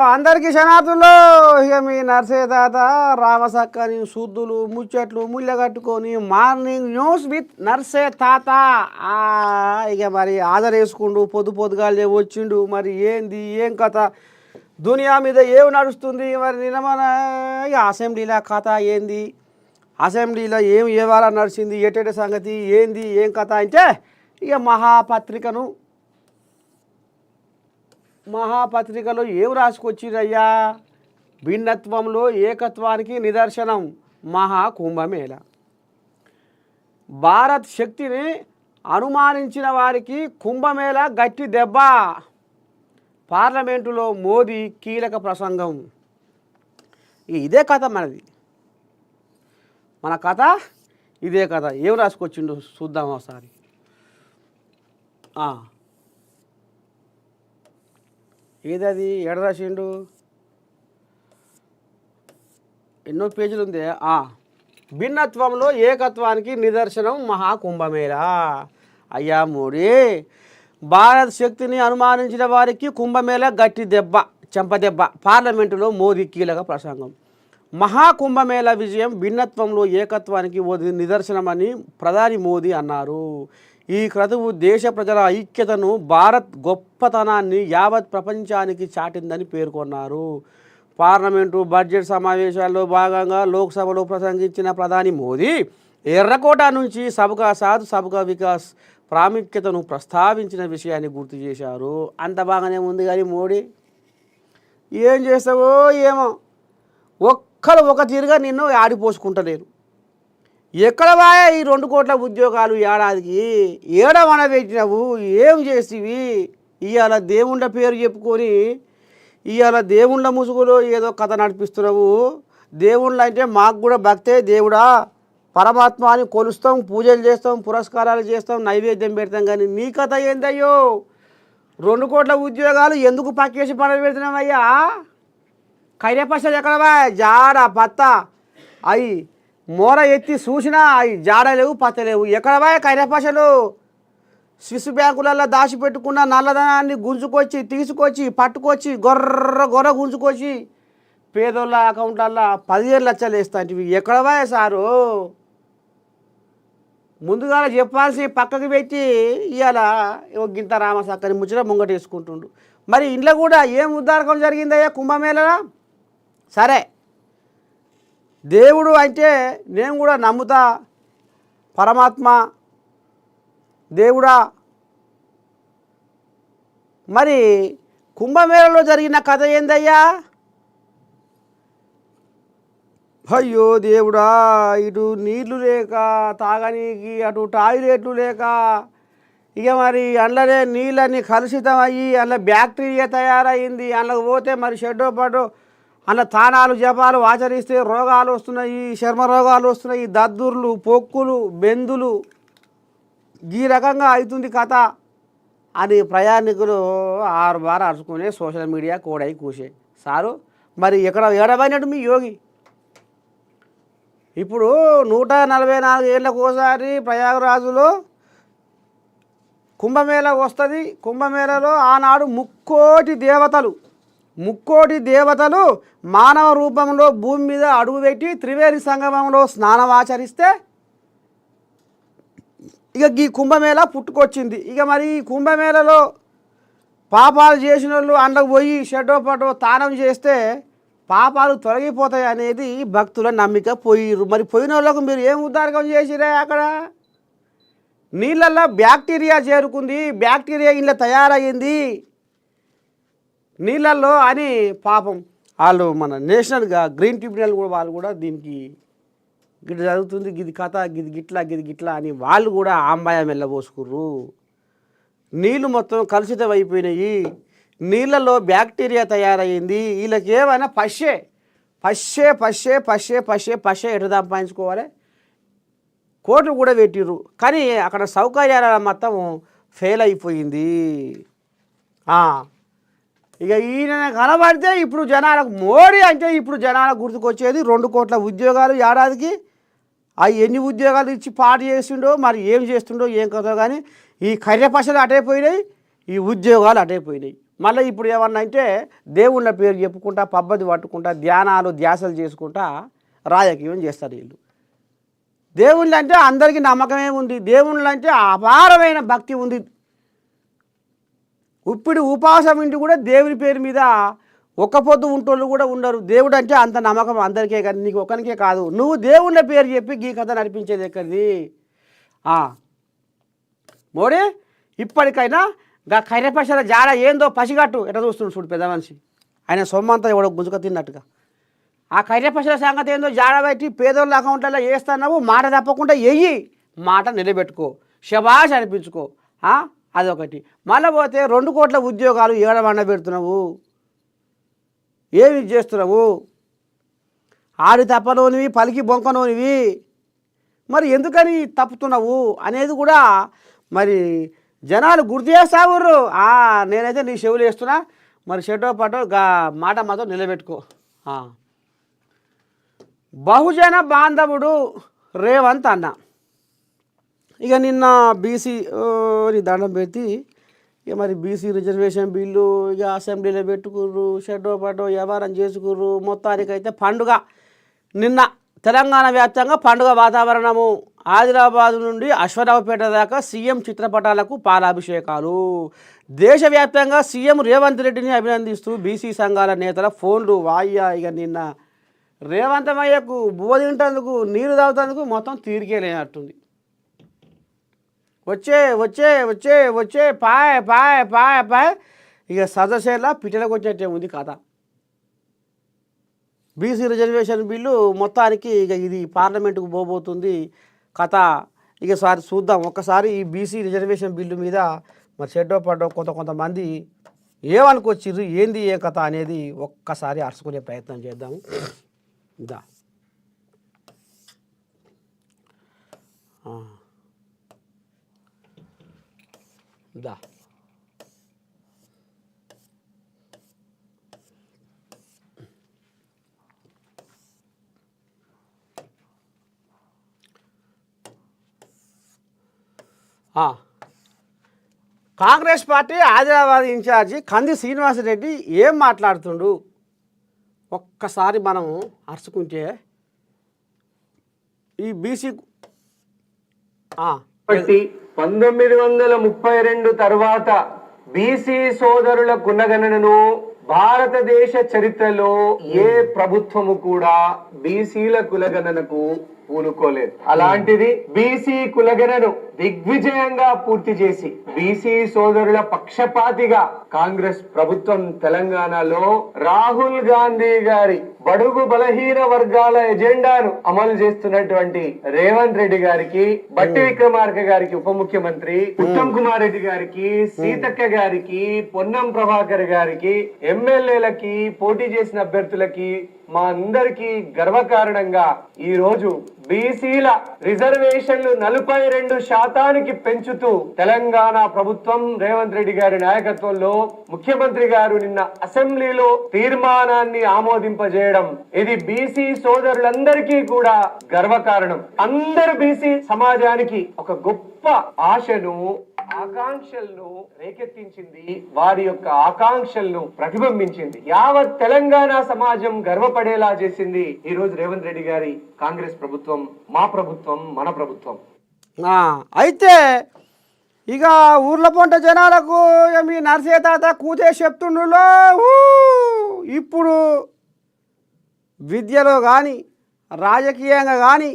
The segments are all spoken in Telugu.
అందరికీ శనార్థులు. ఇక మీ నర్సే తాత రామసక్కని శుద్ధులు ముచ్చట్లు ముళ్ళ కట్టుకొని మార్నింగ్ న్యూస్ విత్ నర్సే తాత. ఇక మరి ఆదరేసుకుండు పొద్దుగాలే వచ్చిండు. మరి ఏంది ఏం కథ, దునియా మీద ఏమి నడుస్తుంది, మరి నిన్న మన ఇక అసెంబ్లీలో కథ ఏంది, అసెంబ్లీలో ఏం వ్యవహార నడిచింది, ఎటెట సంగతి ఏంది ఏం కథ అంటే ఇక మహాపత్రికలో ఏం రాసుకొచ్చిరయ్యా, భిన్నత్వంలో ఏకత్వానికి నిదర్శనం మహాకుంభమేళ. భారత్ శక్తిని అనుమానించిన వారికి కుంభమేళ గట్టి దెబ్బ. పార్లమెంటులో మోదీ కీలక ప్రసంగం. ఇదే కథ మనది, మన కథ ఇదే కథ. ఏం రాసుకొచ్చిండు చూద్దాం ఒకసారి. ఏదది ఎడ రాసిండు, ఎన్నో పేజీలు ఉంది. భిన్నత్వంలో ఏకత్వానికి నిదర్శనం మహాకుంభమేళ. అయ్యా మోడీ, భారత్ శక్తిని అనుమానించిన వారికి కుంభమేళ గట్టి దెబ్బ, చెంపదెబ్బ. పార్లమెంటులో మోదీ కీలక ప్రసంగం. మహాకుంభమేళ విజయం భిన్నత్వంలో ఏకత్వానికి నిదర్శనమని ప్రధాని మోదీ అన్నారు. ఈ క్రతువు దేశ ప్రజల ఐక్యతను, భారత్ గొప్పతనాన్ని యావత్ ప్రపంచానికి చాటిందని పేర్కొన్నారు. పార్లమెంటు బడ్జెట్ సమావేశాల్లో భాగంగా లోక్సభలో ప్రసంగించిన ప్రధాని మోదీ ఎర్రకోట నుంచి సబ్కా సాథ్ సబ్కా వికాస్ ప్రాముఖ్యతను ప్రస్తావించిన విషయాన్ని గుర్తు చేశారు. అంత బాగానే ఉంది కానీ మోడీ ఏం చేస్తావో ఏమో, ఒక్కరు ఒక తీరుగా నిన్ను ఆడిపోసుకుంటలేరు. ఎక్కడ వాయా ఈ 2 కోట్ల ఉద్యోగాలు ఏడాదికి ఏడవన పెట్టినవు, ఏం చేసివి? ఇవాళ దేవుళ్ళ పేరు చెప్పుకొని ఇవాళ దేవుళ్ళ ముసుగులో ఏదో కథ నడిపిస్తున్నావు. దేవుళ్ళు అంటే మాకు కూడా భక్తే, దేవుడా పరమాత్మ అని కొలుస్తాం, పూజలు చేస్తాం, పురస్కారాలు చేస్తాం, నైవేద్యం పెడతాం. కానీ నీ కథ ఏందయ్యో? 2 కోట్ల ఉద్యోగాలు ఎందుకు పక్కేసి పనులు పెడుతున్నావయ్యా? కైరేపసలు ఎక్కడవా? జాడ పత్త అయి మోర ఎత్తి చూసినా అవి జాడలేవు పత్తలేవు. ఎక్కడవా కైరేపసలు? స్విస్ బ్యాంకులలో దాచిపెట్టుకున్న నల్లధనాన్ని తీసుకొచ్చి పట్టుకొచ్చి గొర్ర గుంజుకొచ్చి పేదోళ్ళ అకౌంట్లల్లో 15 లక్షలు వేస్తాంటివి. ఎక్కడవా సారు? ముందుగా చెప్పాల్సి పక్కకు పెట్టి ఇవాళ గింత రామసక్కని ముచ్చట ముంగట వేసుకుంటుండు. మరి ఇంట్లో కూడా ఏం ఉద్దారకం జరిగిందయ్యా కుంభమేళలో? సరే, దేవుడు అంటే నేను కూడా నమ్ముతా, పరమాత్మ దేవుడా. మరి కుంభమేళలో జరిగిన కథ ఏందయ్యా? అయ్యో దేవుడా, ఇటు నీళ్లు లేక తాగనీకి, అటు టాయిలెట్లు లేక, ఇక మరి అందులోనే నీళ్ళని కలుషితం అయ్యి అందులో బ్యాక్టీరియా తయారయ్యింది. అందులోకి పోతే మరి షెడ్డో పడ్డో అందులో తానాలు జపాలు ఆచరిస్తే రోగాలు వస్తున్నాయి, చర్మ రోగాలు వస్తున్నాయి, దద్దుర్లు, పొక్కులు, బెందులు, ఈ రకంగా అవుతుంది కథ అని ప్రయాణికులు 6 బార్ అరుచుకునే సోషల్ మీడియా కోడై కూసే. సారు మరి ఏడబడినట్టు మీ యోగి? ఇప్పుడు 144 ఏళ్ళకు ఒకసారి ప్రయాగరాజులో కుంభమేళ వస్తుంది. కుంభమేళలో ఆనాడు ముక్కోటి దేవతలు మానవ రూపంలో భూమి మీద అడుగుపెట్టి త్రివేణి సంగమంలో స్నానం ఆచరిస్తే ఇక ఈ కుంభమేళ పుట్టుకొచ్చింది. ఇక మరి ఈ కుంభమేళలో పాపాలు చేసిన వాళ్ళు అందులోకి పోయి షెడ్డో పడ్డో తానం చేస్తే పాపాలు తొలగిపోతాయి అనేది భక్తుల నమ్మిక. మరి పోయిన వాళ్ళకు మీరు ఏం ఉద్దారకం చేసిరా? అక్కడ నీళ్ళల్లో బ్యాక్టీరియా చేరుకుంది, బ్యాక్టీరియా ఇంట్లో తయారయ్యింది నీళ్ళల్లో అని పాపం వాళ్ళు మన నేషనల్గా గ్రీన్ ట్రిబ్యునల్ కూడా వాళ్ళు కూడా దీనికి గిట్ల జరుగుతుంది, గిది కథ, గిది గిట్లా అని వాళ్ళు కూడా ఆంబాయం వెళ్ళబోసుకుర్రు. నీళ్ళు మొత్తం కలుషితం అయిపోయినాయి, నీళ్ళల్లో బ్యాక్టీరియా తయారయ్యింది. వీళ్ళకి ఏమైనా పశ్చే ఎటు సంపాదించుకోవాలి, కోట్లు కూడా పెట్టిర్రు. కానీ అక్కడ సౌకర్యాల మొత్తం ఫెయిల్ అయిపోయింది. ఇక ఈయన కనబడితే ఇప్పుడు జనాలకు మోడీ అంటే ఇప్పుడు జనాలకు గుర్తుకొచ్చేది 2 కోట్ల ఉద్యోగాలు ఏడాదికి. అవి ఎన్ని ఉద్యోగాలు ఇచ్చి పాటు చేస్తుండో, మరి ఏం చేస్తుండో ఏం కథో. కానీ ఈ కర్రెపసలు అటైపోయినాయి, ఈ ఉద్యోగాలు అటైపోయినాయి. మళ్ళీ ఇప్పుడు ఏమన్నా అంటే దేవుళ్ళ పేరు చెప్పుకుంటా పబ్బది పట్టుకుంటా ధ్యానాలు ధ్యాసలు చేసుకుంటా రాజకీయం చేస్తారు వీళ్ళు. దేవుళ్ళు అంటే అందరికీ నమ్మకమే ఉంది, దేవుళ్ళు అంటే అపారమైన భక్తి ఉంది. ఇప్పుడు ఉపాసం ఇంటి కూడా దేవుని పేరు మీద ఒక్క పొద్దు ఉంటోళ్ళు కూడా ఉండరు. దేవుడు అంటే అంత నమ్మకం అందరికీ, కానీ నీకు ఒకరికే కాదు. నువ్వు దేవుళ్ళ పేరు చెప్పి ఈ కథ నడిపించేది ఎక్కడిది? మోడీ ఇప్పటికైనా గా కైరపశల జాడ ఏందో పసిగట్టు. ఎట్లా చూస్తుండు చూడు పెద్ద మనిషి, ఆయన సొమ్మంతా ఎవడో గుంజుక తిన్నట్టుగా. ఆ కైరపశల సంగతి ఏందో జాడ పెట్టి పేదోళ్ళ అకౌంట్లలో వేస్తున్నావు, మాట తప్పకుండా వెయ్యి, మాట నిలబెట్టుకో, శబాష్ అనిపించుకో. అదొకటి. మళ్ళీ పోతే 2 కోట్ల ఉద్యోగాలు ఏడవండ పెడుతున్నావు, ఏమి చేస్తున్నావు? ఆడి తప్పనోనివి పలికి బొంకనోనివి, మరి ఎందుకని తప్పుతున్నావు అనేది కూడా మరి జనాలు గుర్తు చేస్తావుర్రు. నేనైతే నీ చెవులు వేస్తున్నా, మరి చెటో పటో మాట మాతో నిలబెట్టుకో. బహుజన బాంధవుడు రేవంత్ అన్న ఇక నిన్న బీసీ దండం పెట్టి ఇక మరి బీసీ రిజర్వేషన్ బిల్లు ఇక అసెంబ్లీలో పెట్టుకుర్రు, షెడ్డో పటో వ్యవహారం చేసుకుర్రు. మొత్తానికైతే పండుగ నిన్న తెలంగాణ వ్యాప్తంగా పండుగ వాతావరణము. ఆదిలాబాద్ నుండి అశ్వరావుపేట దాకా సీఎం చిత్రపటాలకు పాలాభిషేకాలు. దేశవ్యాప్తంగా సీఎం రేవంత్ రెడ్డిని అభినందిస్తూ బీసీ సంఘాల నేతల ఫోన్లు వాయ్యా. ఇక నిన్న రేవంతమయ్యకు బువ్వ తింటందుకు నీరు తాగుతందుకు మొత్తం తీరికే లేనట్టుంది. వచ్చే వచ్చే వచ్చే వచ్చే పాయ్ పాయ్ పాయ్ పాయ్ ఇక సదస్సులా పిట్టలకు వచ్చేట్టే ఉంది కథ. బీసీ రిజర్వేషన్ బిల్లు మొత్తానికి ఇక ఇది పార్లమెంటుకు పోబోతుంది కథ. ఇక సారి చూద్దాం ఒక్కసారి ఈ బీసీ రిజర్వేషన్ బిల్లు మీద మరి చెడ్డో పడ్డో కొంతమంది ఏమనుకొచ్చిర్రు, ఏంది ఏ కథ అనేది ఒక్కసారి అరుచుకునే ప్రయత్నం చేద్దాము. దా దా కాంగ్రెస్ పార్టీ ఆదిలాబాద్ ఇన్ఛార్జి కంది శ్రీనివాసరెడ్డి ఏం మాట్లాడుతుండు ఒక్కసారి మనం అరుచుకుంటే ఈ బీసీ 1932 తర్వాత బీసీ సోదరుల కులగణనను భారతదేశ చరిత్రలో ఏ ప్రభుత్వము కూడా బీసీల కులగణనకు పూనుకోలేదు. అలాంటిది బీసీ కులగణను దిగ్విజయంగా పూర్తి చేసి బీసీ సోదరుల పక్షపాతిగా కాంగ్రెస్ ప్రభుత్వం తెలంగాణలో రాహుల్ గాంధీ గారి బడుగు బలహీన వర్గాల ఎజెండాను అమలు చేస్తున్నటువంటి రేవంత్ రెడ్డి గారికి, బట్టి విక్రమార్క గారికి ఉప ముఖ్యమంత్రి, ఉత్తమ్ కుమార్ రెడ్డి గారికి, సీతక్క గారికి, పొన్నం ప్రభాకర్ గారికి, ఎమ్మెల్యేలకి, పోటీ చేసిన అభ్యర్థులకి, మా అందరికీ గర్వకారణంగా ఈ రోజు బీసీల రిజర్వేషన్లు 42% పెంచుతూ తెలంగాణ ప్రభుత్వం రేవంత్ రెడ్డి గారి నాయకత్వంలో ముఖ్యమంత్రి గారు నిన్న అసెంబ్లీలో తీర్మానాన్ని ఆమోదింపజేయడం, ఇది బీసీ సోదరులందరికీ కూడా గర్వకారణం. అందరు బీసీ సమాజానికి ఒక గొప్ప ఆశను, ఆకాంక్షలను రేకెత్తించింది, వారి యొక్క ఆకాంక్షలను ప్రతిబింబించింది. యావత్ తెలంగాణ సమాజం గర్వపడేలా చేసింది ఈ రోజు రేవంత్ రెడ్డి గారి కాంగ్రెస్ ప్రభుత్వం, మా ప్రభుత్వం, మన ప్రభుత్వం. అయితే ఇక ఊర్ల పొంట జనాలకు మీ నర్సే తాత కూతే చెప్తుండ్రులో ఇప్పుడు విద్యలో కానీ రాజకీయంగా కానీ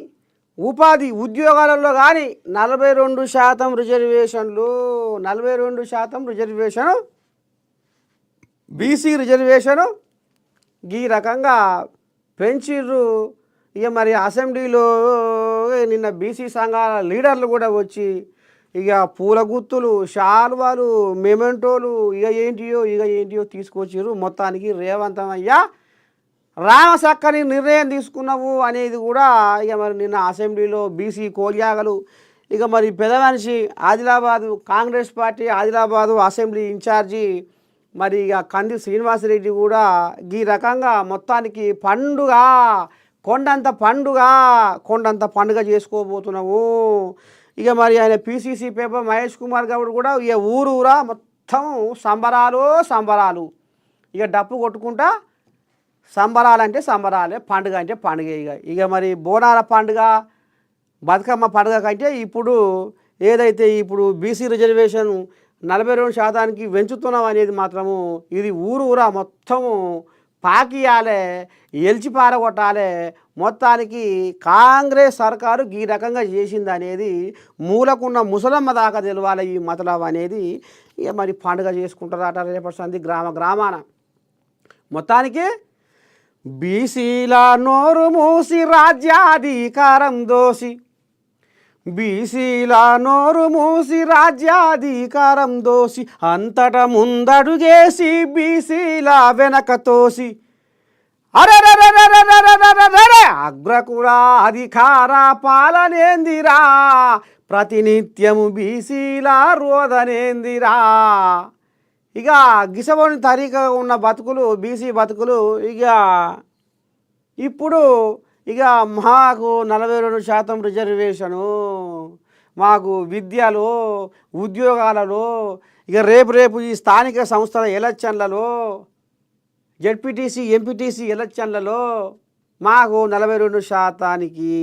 ఉపాధి ఉద్యోగాలలో కానీ 42% రిజర్వేషన్లు, 42% రిజర్వేషను, బీసీ రిజర్వేషను ఈ రకంగా పెంచిర్రు. ఇక మరి అసెంబ్లీలో నిన్న బీసీ సంఘాల లీడర్లు కూడా వచ్చి ఇక పూల గుత్తులు, శాల్వాలు, మెమెంటోలు ఇక ఏంటియో తీసుకొచ్చిర్రు. మొత్తానికి రేవంతమయ్యా రామసక్కని నిర్ణయం తీసుకున్నావు అనేది కూడా ఇక మరి నిన్న అసెంబ్లీలో బీసీ కోల్యాగలు. ఇక మరి పెద్ద మనిషి Adilabad Congress party Adilabad assembly in charge మరి ఇక కంది శ్రీనివాసరెడ్డి కూడా ఈ రకంగా మొత్తానికి కొండంత పండుగ చేసుకోబోతున్నావు. ఇక మరి ఆయన పీసీసీ పేపర్ మహేష్ కుమార్ గౌడ్ కూడా ఇక ఊరూరా మొత్తం సంబరాలు సంబరాలు. ఇక డప్పు కొట్టుకుంటా సంబరాలు అంటే సంబరాలే, పండుగ అంటే పండుగ. ఇక మరి బోనాల పండుగ, బతుకమ్మ పండుగ కంటే ఇప్పుడు ఏదైతే ఇప్పుడు బీసీ రిజర్వేషన్ 42% పెంచుతున్నాం అనేది మాత్రము ఇది ఊరూరా మొత్తము పాకియాలే, ఎల్చిపారగొట్టాలే. మొత్తానికి కాంగ్రెస్ సర్కారు ఈ రకంగా చేసింది అనేది మూలకున్న ముసలమ్మ దాకా తెలవాలి ఈ మతలబ్ అనేది. ఇక మరి పండుగ చేసుకుంటారట రేపటి సంది గ్రామాన. మొత్తానికి బీసీల నోరు మూసి రాజ్యాధికారం దోసి, బీసీల నోరు మూసి రాజ్యాధికారం దోసి, అంతట ముందడుగేసి బీసీల వెనక తోసి, అరెరెరెరెరెరెరెరెరెరె అగ్రకులా అధికార పాలనేందిరా, ప్రతినిత్యము బీసీల రోదనేందిరా. ఇక గిసబోని తరీక ఉన్న బతుకులు బీసీ బతుకులు ఇక ఇప్పుడు ఇక మాకు 42% రిజర్వేషను, మాకు విద్యలో ఉద్యోగాలలో, ఇక రేపు ఈ స్థానిక సంస్థల ఎలక్షన్లలో, జెడ్పీటీసీ ఎంపీటీసీ ఎలక్షన్లలో మాకు 42%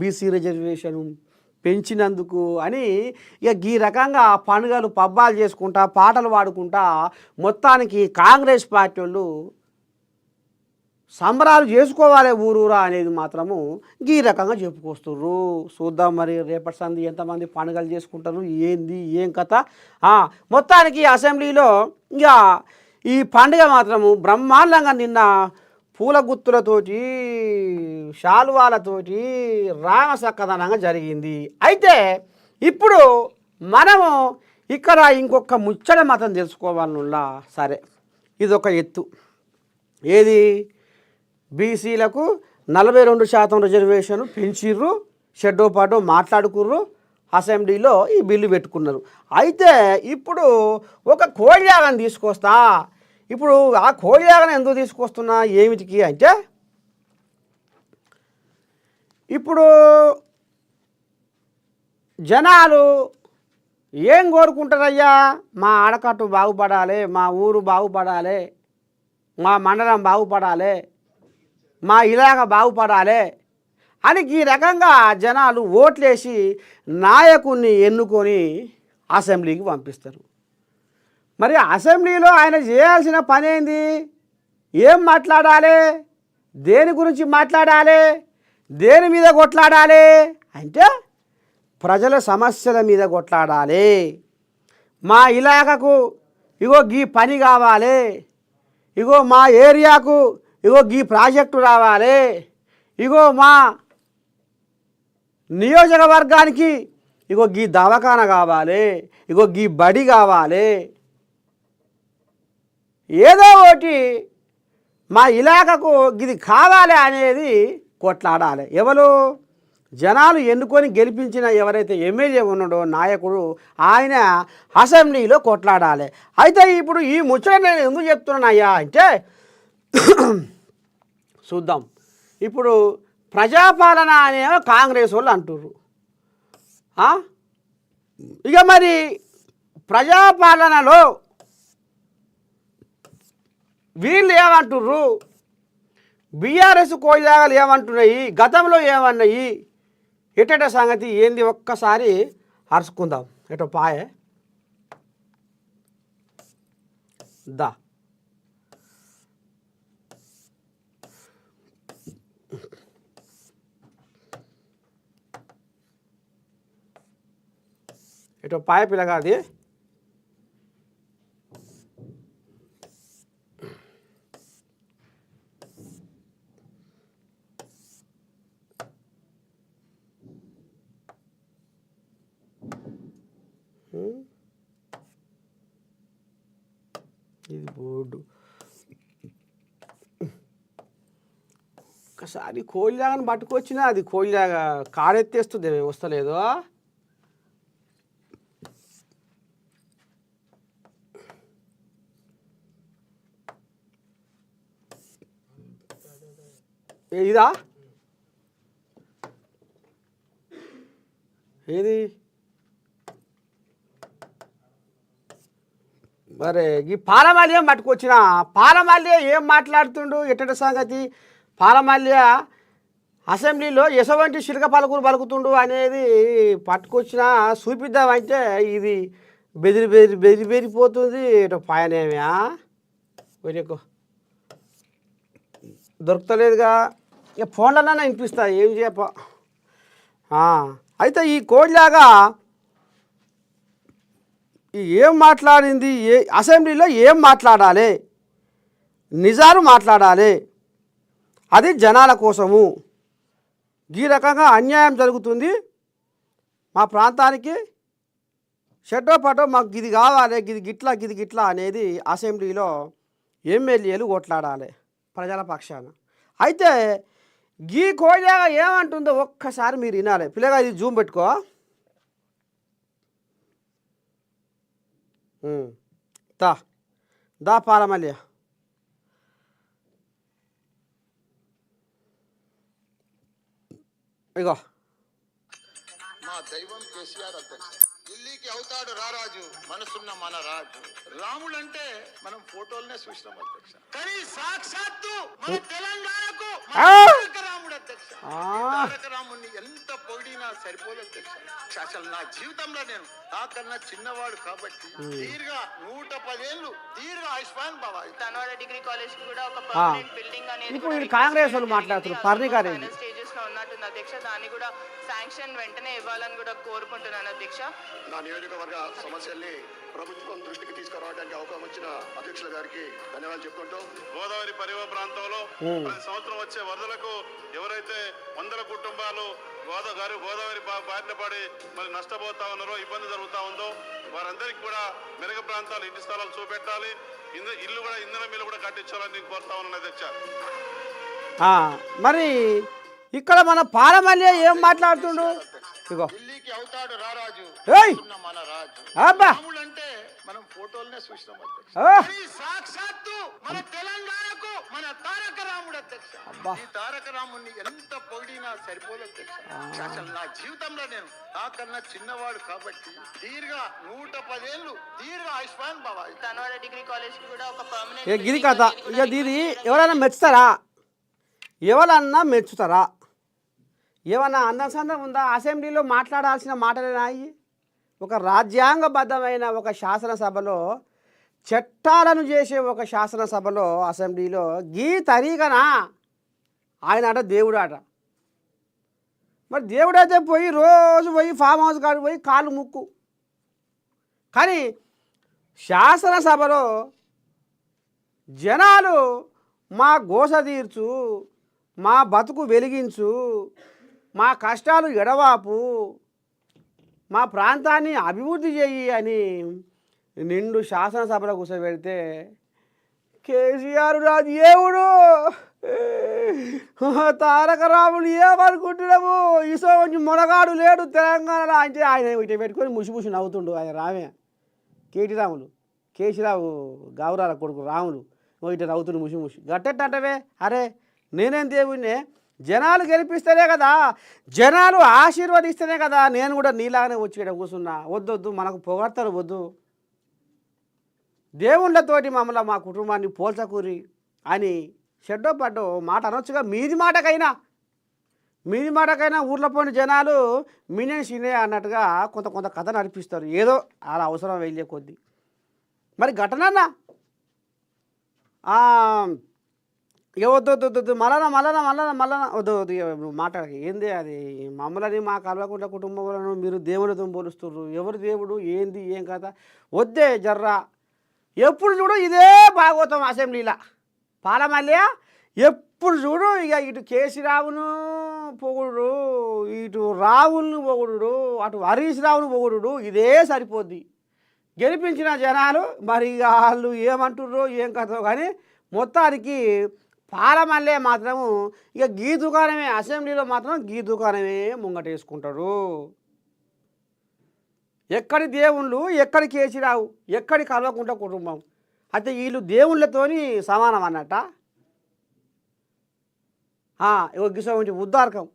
బీసీ రిజర్వేషను పెంచినందుకు అని ఇక ఈ రకంగా పండుగలు పబ్బాలు చేసుకుంటా పాటలు పాడుకుంటా మొత్తానికి కాంగ్రెస్ పార్టీ వాళ్ళు సంబరాలు చేసుకోవాలి ఊరూరా అనేది మాత్రము ఈ రకంగా చెప్పుకొస్తుర్రు. చూద్దాం మరి రేపటి సంది ఎంతమంది పండుగలు చేసుకుంటారు, ఏంది ఏం కథ. మొత్తానికి అసెంబ్లీలో ఇక ఈ పండుగ మాత్రము బ్రహ్మాండంగా నిన్న పూల గుత్తులతోటి శాలువాలతోటి రామసక్కదనంగా జరిగింది. అయితే ఇప్పుడు మనము ఇక్కడ ఇంకొక ముచ్చట మతం తెలుసుకోవాలనుల్లా. సరే, ఇదొక ఎత్తు. ఏది? బీసీలకు 42% రిజర్వేషన్ పెంచిర్రు, షెడ్డో పాటో మాట్లాడుకుర్రు, అసెంబ్లీలో ఈ బిల్లు పెట్టుకున్నారు. అయితే ఇప్పుడు ఒక కోడియాగం తీసుకొస్తా. ఇప్పుడు ఆ కోడియాగం ఎందుకు తీసుకొస్తున్నా ఏమిటికి అంటే, ఇప్పుడు జనాలు ఏం కోరుకుంటారయ్యా, మా ఆడకట్టు బాగుపడాలి, మా ఊరు బాగుపడాలి, మా మండలం బాగుపడాలి, మా ఇలాగ బాగుపడాలి అని ఈ రకంగా జనాలు ఓట్లేసి నాయకుడిని ఎన్నుకొని అసెంబ్లీకి పంపిస్తారు. మరి అసెంబ్లీలో ఆయన చేయాల్సిన పని ఏంది? ఏం మాట్లాడాలి, దేని గురించి మాట్లాడాలి, దేని మీద కొట్లాడాలి అంటే ప్రజల సమస్యల మీద కొట్లాడాలి. మా ఇలాకకు ఇగో గీ పని కావాలి, ఇగో మా ఏరియాకు ఇగో గీ ప్రాజెక్టు రావాలి, ఇగో మా నియోజకవర్గానికి ఇగో గీ దవాఖాన కావాలి, ఇగో గీ బడి కావాలి, ఏదో ఒకటి మా ఇలాకకు ఇది కావాలి అనేది కొట్లాడాలి. ఎవరు? జనాలు ఎన్నుకొని గెలిపించిన ఎవరైతే ఎమ్మెల్యే ఉన్నాడో నాయకుడు, ఆయన అసెంబ్లీలో కొట్లాడాలి. అయితే ఇప్పుడు ఈ ముచ్చట నేను ఎందుకు చెప్తున్నానయ్యా అంటే చూద్దాం. ఇప్పుడు ప్రజాపాలన అనే కాంగ్రెస్ వాళ్ళు అంటుర్రు. ఇక మరి ప్రజాపాలనలో వీళ్ళు ఏమంటుర్రు, బీఆర్ఎస్ కోయిలాగలు ఏమంటున్నాయి, గతంలో ఏమన్నాయి, ఎటట సంగతి ఏంది ఒక్కసారి అరుచుకుందాం. ఎటో పాయే దా. ఎటో పాయ పిల్లగాది. ఇది బోర్డు. ఒకసారి కోయిలాగని పట్టుకొచ్చినా అది కోయిలాగా కారెత్తేస్తుంది, వస్తలేదు. ఇదా ఏది? మరి ఈ పాలమల్యం పట్టుకొచ్చిన పాలమల్య ఏం మాట్లాడుతుండు ఎట్టటి సంగతి పాలమల్య అసెంబ్లీలో ఎసవంటి శిల్క పలుకులు పలుకుతుండు అనేది పట్టుకొచ్చిన చూపిద్దామంటే ఇది బెదిరిపోతుంది ఇటు పయనేమా వెనక్కు దొరుకుతలేదుగా ఇక ఫోన్లన్నా వినిపిస్తా ఏం చెప్ప అయితే ఈ కోడిలాగా ఏం మాట్లాడింది అసెంబ్లీలో ఏం మాట్లాడాలి నిజాలు మాట్లాడాలి అది జనాల కోసము ఈ రకంగా అన్యాయం జరుగుతుంది మా ప్రాంతానికి షెట్టో పటో మాకు ఇది కావాలి గిది గిట్లా అనేది అసెంబ్లీలో ఎమ్మెల్యేలు కొట్లాడాలి ప్రజల పక్షాన అయితే ఈ కోడిలాగా ఏమంటుందో ఒక్కసారి మీరు వినాలి పిల్లగా ఇది జూమ్ పెట్టుకో దా పాలమల్య ఇగో మా దైవం కేసీఆర్ అధ్యక్ష ఢిల్లీకి అవుతాడు రారాజు మనసున్న మన రాజు రాముడు అంటే మనం ఫోటోలనే చూసినాం అధ్యక్ష కానీ సాక్షాత్తు మన తెలంగాణకు రాముడు అధ్యక్ష రాముడిని ఎంత పొగిడినా సరిపోదు అధ్యక్ష అసలు నా జీవితంలో నేను నాకన్నా చిన్నవాడు కాబట్టి దీర్ఘ 110 ఏళ్ళు దీర్ఘ ఆయుష్మాన్ బాబా తనవాడ డిగ్రీ కాలేజ్ కి కూడా ఒక పర్మనెంట్ బిల్డింగ్ అనేది ఇప్పుడు కాంగ్రెస్ వాళ్ళు మాట్లాడుతున్నారు పర్రి గారు స్టేజెస్ లో ఉన్నట్టుంది అధ్యక్ష దాన్ని కూడా శాంక్షన్ వెంటనే ఇవ్వాలని కూడా కోరుకుంటున్నాను అధ్యక్ష నా నియోజకవర్గ సమస్యల్ని ప్రభుత్వం దృష్టికి తీసుకురావడానికి అవకాశం వచ్చిన అధ్యక్షుల గారికి ధన్యవాదాలు చెప్పుకుంటూ గోదావరి పరివాహ ప్రాంతంలో ప్రతి సంవత్సరం వచ్చే వరదలకు ఎవరైతే వందల కుటుంబాలు గోదావరి బారిన పడి మరి నష్టపోతా ఉన్నారో ఇబ్బంది జరుగుతూ ఉందో వారందరికీ కూడా మెరుగు ప్రాంతాలు ఇంటి స్థలాలు చూపెట్టాలి ఇల్లు కూడా ఇంధన మిల్లు కూడా కట్టించాలని నేను కోరుతా ఉన్నాను అధ్యక్ష మరి ఇక్కడ మన పాలమల్య ఏం మాట్లాడుతుండు ఇగో ఢిల్లీకి అవుతాడు రారాజు మన రాజు రాముడు అంటే మనం ఫోటోలనే చూసినాం అధ్యక్ష సాక్షాత్తు మన తెలంగాణకు మన తారక రాముడు అధ్యక్ష ఈ తారక రాముడిని ఎంత పొగిడినా సరిపోదు అధ్యక్ష అసలు నా జీవితంలో నేను నాకన్నా చిన్నవాడు కాబట్టి దీర్ఘ 110 ఏళ్ళు దీర్ఘ ఆయుష్మాన్ బాబా తనవాడ డిగ్రీ కాలేజ్ కి కూడా ఒక పర్మనెంట్ గిరి కథ ఇక దీది ఎవరైనా మెచ్చుతారా ఎవరన్నా మెచ్చుతారా ఏమన్నా అందసందం ఉందా అసెంబ్లీలో మాట్లాడాల్సిన మాటలేనా ఒక రాజ్యాంగబద్ధమైన ఒక శాసనసభలో చట్టాలను చేసే ఒక శాసనసభలో అసెంబ్లీలో గీ తరీకనా ఆయన అట దేవుడు అట మరి దేవుడైతే పోయి రోజు పోయి ఫామ్ హౌస్ కాడికి పోయి కాళ్ళు ముక్కు కానీ శాసనసభలో జనాలు మా గోస తీర్చు మా బతుకు వెలిగించు మా కష్టాలు ఎడవాపు మా ప్రాంతాన్ని అభివృద్ధి చేయి అని నిండు శాసనసభలో కూర్చోబెడితే కేసీఆర్ రా దేవుడు తారక రాముడు ఏమనుకుంటున్నాము ఇసో కొంచెం మొనగాడు లేడు తెలంగాణలో అంటే ఆయన ఇట పెట్టుకొని ముసి నవ్వుతుండు ఆయన రామే కేసీరావు గౌరాల కొడుకు రాములు ఇట నవ్వుతుండు ముసి గట్టెట్టంటవే అరే నేనేం దేవుడినే జనాలు గెలిపిస్తేనే కదా జనాలు ఆశీర్వదిస్తేనే కదా నేను కూడా నీలాగానే వచ్చి ఇక్కడ కూర్చున్నా వద్దొద్దు మనకు పొగడతారు వద్దు దేవుళ్ళతోటి మమ్మల్ని మా కుటుంబాన్ని పోల్చకూరి అని షెడ్డో పడ్డో మాట అనొచ్చుగా మీది మాటకైనా ఊర్లో పోయిన జనాలు మీనే సీనే అన్నట్టుగా కొంత కథ నడిపిస్తారు ఏదో అలా అవసరం వెళ్ళే కొద్దీ మరి ఘటనన్నా ఇక వద్దు మళ్ళా వద్దు మాట్లాడక ఏంది అది మమ్మల్ని మా కల్వకుంట్ల కుటుంబంలో మీరు దేవుడితో పోలుస్తున్నారు ఎవరు దేవుడు ఏంది ఏం కథ వద్దే జర్రా ఎప్పుడు చూడు ఇదే భాగవతం అసెంబ్లీలో పాలమల్య ఎప్పుడు చూడు ఇక ఇటు కేసీరావును పొగుడు ఇటు రావులను పొగుడు అటు హరీష్ రావును పొగుడు ఇదే సరిపోద్ది గెలిపించిన జనాలు మరి ఇక వాళ్ళు ఏమంటుర్రో ఏం కథో కానీ మొత్తానికి పాలమల్లే మాత్రము ఇక గీ దుకాణమే అసెంబ్లీలో మాత్రం గీ దుకాణమే ముంగటేసుకుంటాడు ఎక్కడి దేవుళ్ళు ఎక్కడి కేసీరావు ఎక్కడి కల్వకుంట్ల కుటుంబం అయితే వీళ్ళు దేవుళ్ళతోని సమానం అన్నట్ట ఇక గిసోంటి ఉద్దారకం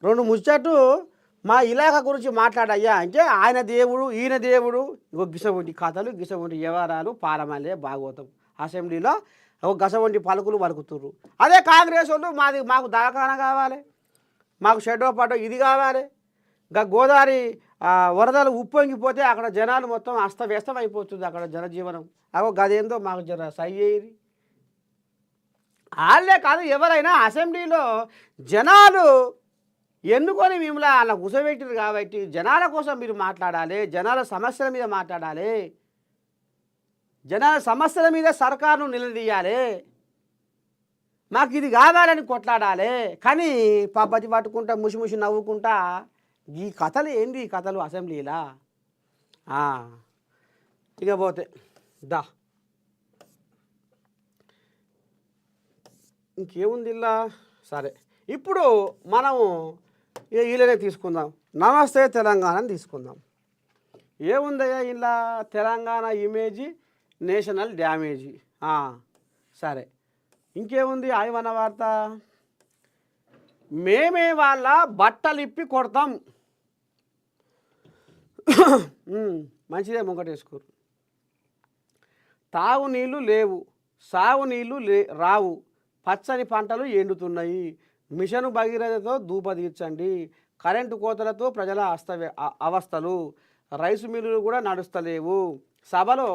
రెండు ముచ్చట్టు మా ఇలాఖ గురించి మాట్లాడయ్యా అంటే ఆయన దేవుడు ఈయన దేవుడు ఇగో గిసవంటి కథలు గిసవంటి వ్యవహారాలు పారమల్లే భాగవతం అసెంబ్లీలో ఒక గసవంటి పలుకులు పలుకుతుర్రు. అదే కాంగ్రెస్ వాళ్ళు మాకు దవాఖానా కావాలి, మాకు షెడ్డో పడ్డో ఇది కావాలి. ఇంకా గోదావరి వరదలు ఉప్పొంగిపోతే అక్కడ జనాలు మొత్తం అస్తవ్యస్తం అయిపోతుంది అక్కడ జనజీవనం. అగో గదేందో మాకు జర సై అయ్యేది. వాళ్ళే కాదు ఎవరైనా అసెంబ్లీలో జనాలు ఎన్నుకొని మిమ్మల్ని అలా కూర్చోబెట్టారు కాబట్టి జనాల కోసం మీరు మాట్లాడాలి, జనాల సమస్యల మీద మాట్లాడాలి, జనాల సమస్యల మీద సర్కారును నిలదీయాలి, మాకు ఇది కావాలని కొట్లాడాలి. కానీ పబ్బతి పట్టుకుంటా ముసి నవ్వుకుంటా ఈ కథలు ఏంది ఈ కథలు అసెంబ్లీలా. ఇక పోతే దా ఇంకేముంది ఇలా. సరే ఇప్పుడు మనము వీళ్ళనే తీసుకుందాం, నమస్తే తెలంగాణని తీసుకుందాం. ఏముందయ్యా ఇలా తెలంగాణ ఇమేజీ నేషనల్ డ్యామేజీ. సరే ఇంకేముంది ఆయమన్న వార్త, మేమే వాళ్ళ బట్టలు ఇప్పి కొడతాం. మంచిదే ముంగటేసుకోరు. తాగునీళ్ళు లేవు, సాగునీళ్ళు రావు, పచ్చని పంటలు ఎండుతున్నాయి, మిషను భగీరథతో ధూపదీర్చండి, కరెంటు కోతలతో ప్రజల అవస్థలు, రైసు మిల్లులు కూడా నడుస్తలేవు, సభలో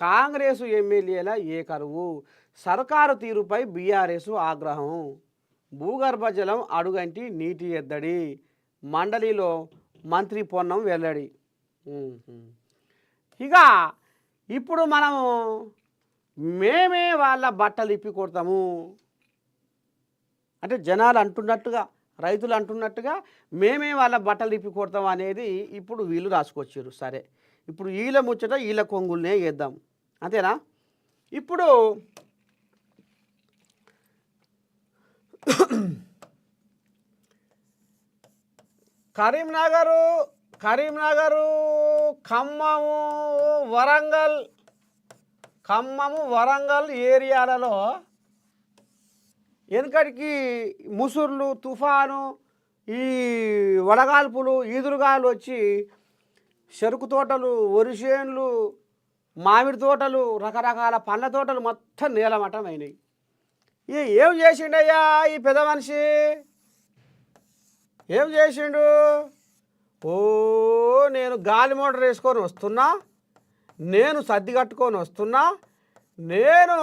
కాంగ్రెసు ఎమ్మెల్యేల ఏకరువు, సర్కారు తీరుపై బీఆర్ఎస్ ఆగ్రహం, భూగర్భ జలం అడుగంటి నీటి ఎద్దడి, మండలిలో మంత్రి పొన్నం వెల్లడి. ఇక ఇప్పుడు మనము మేమే వాళ్ళ బట్టలు ఇప్పి కొడతాము అంటే జనాలు అంటున్నట్టుగా, రైతులు అంటున్నట్టుగా మేమే వాళ్ళ బట్టలు ఇప్పి కొడతాం అనేది ఇప్పుడు వీళ్ళు రాసుకొచ్చారు. సరే ఇప్పుడు వీళ్ళ ముచ్చట వీళ్ళ కొంగుల్నే వేద్దాం, అంతేనా. ఇప్పుడు కరీంనగరు, ఖమ్మము, వరంగల్ ఏరియాలలో వెనుకటికి ముసుర్లు, తుఫాను, ఈ వడగాల్పులు, ఈదురుగాలు వచ్చి చెరుకు తోటలు, వరిసేన్లు, మామిడి తోటలు, రకరకాల పండ్ల తోటలు మొత్తం నీలమట్టం అయినాయి. ఏం చేసిండయ్యా ఈ పెద్ద మనిషి, ఏం చేసిండు? నేను గాలి మోటార్ వేసుకొని వస్తున్నా, నేను సర్ది కట్టుకొని వస్తున్నా, నేను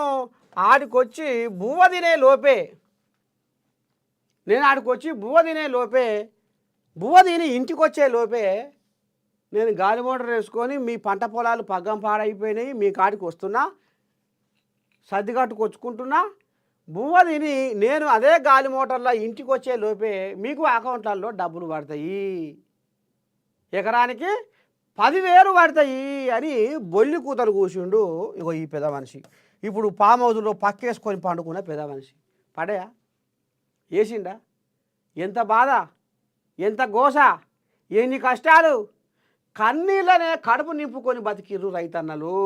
ఆడికొచ్చి బువ్వ తినే లోపే బువ్వ తిని ఇంటికి వచ్చే లోపే నేను గాలి మోటార్ వేసుకొని మీ పంట పొలాలు పగ్గం పాడైపోయినాయి, మీ కాడికి వస్తున్నా, సర్ది కట్టుకొచ్చుకుంటున్నా, బువ్వ తిని నేను అదే గాలి మోటార్లో ఇంటికి వచ్చే లోపే మీకు అకౌంట్లలో డబ్బులు పడతాయి, ఎకరానికి 10,000 పడతాయి అని బొల్లి కూతలు కూర్చుండు. ఇగో ఈ పెద్ద మనిషి ఇప్పుడు ఫామ్ హౌస్లో పక్కేసుకొని పండుకున్న పెద్ద మనిషి పడయా వేసిండా? ఎంత బాధ, ఎంత గోస, ఎన్ని కష్టాలు, కన్నీళ్ళనే కడుపు నింపుకొని బతికిర్రు రైతన్నలు.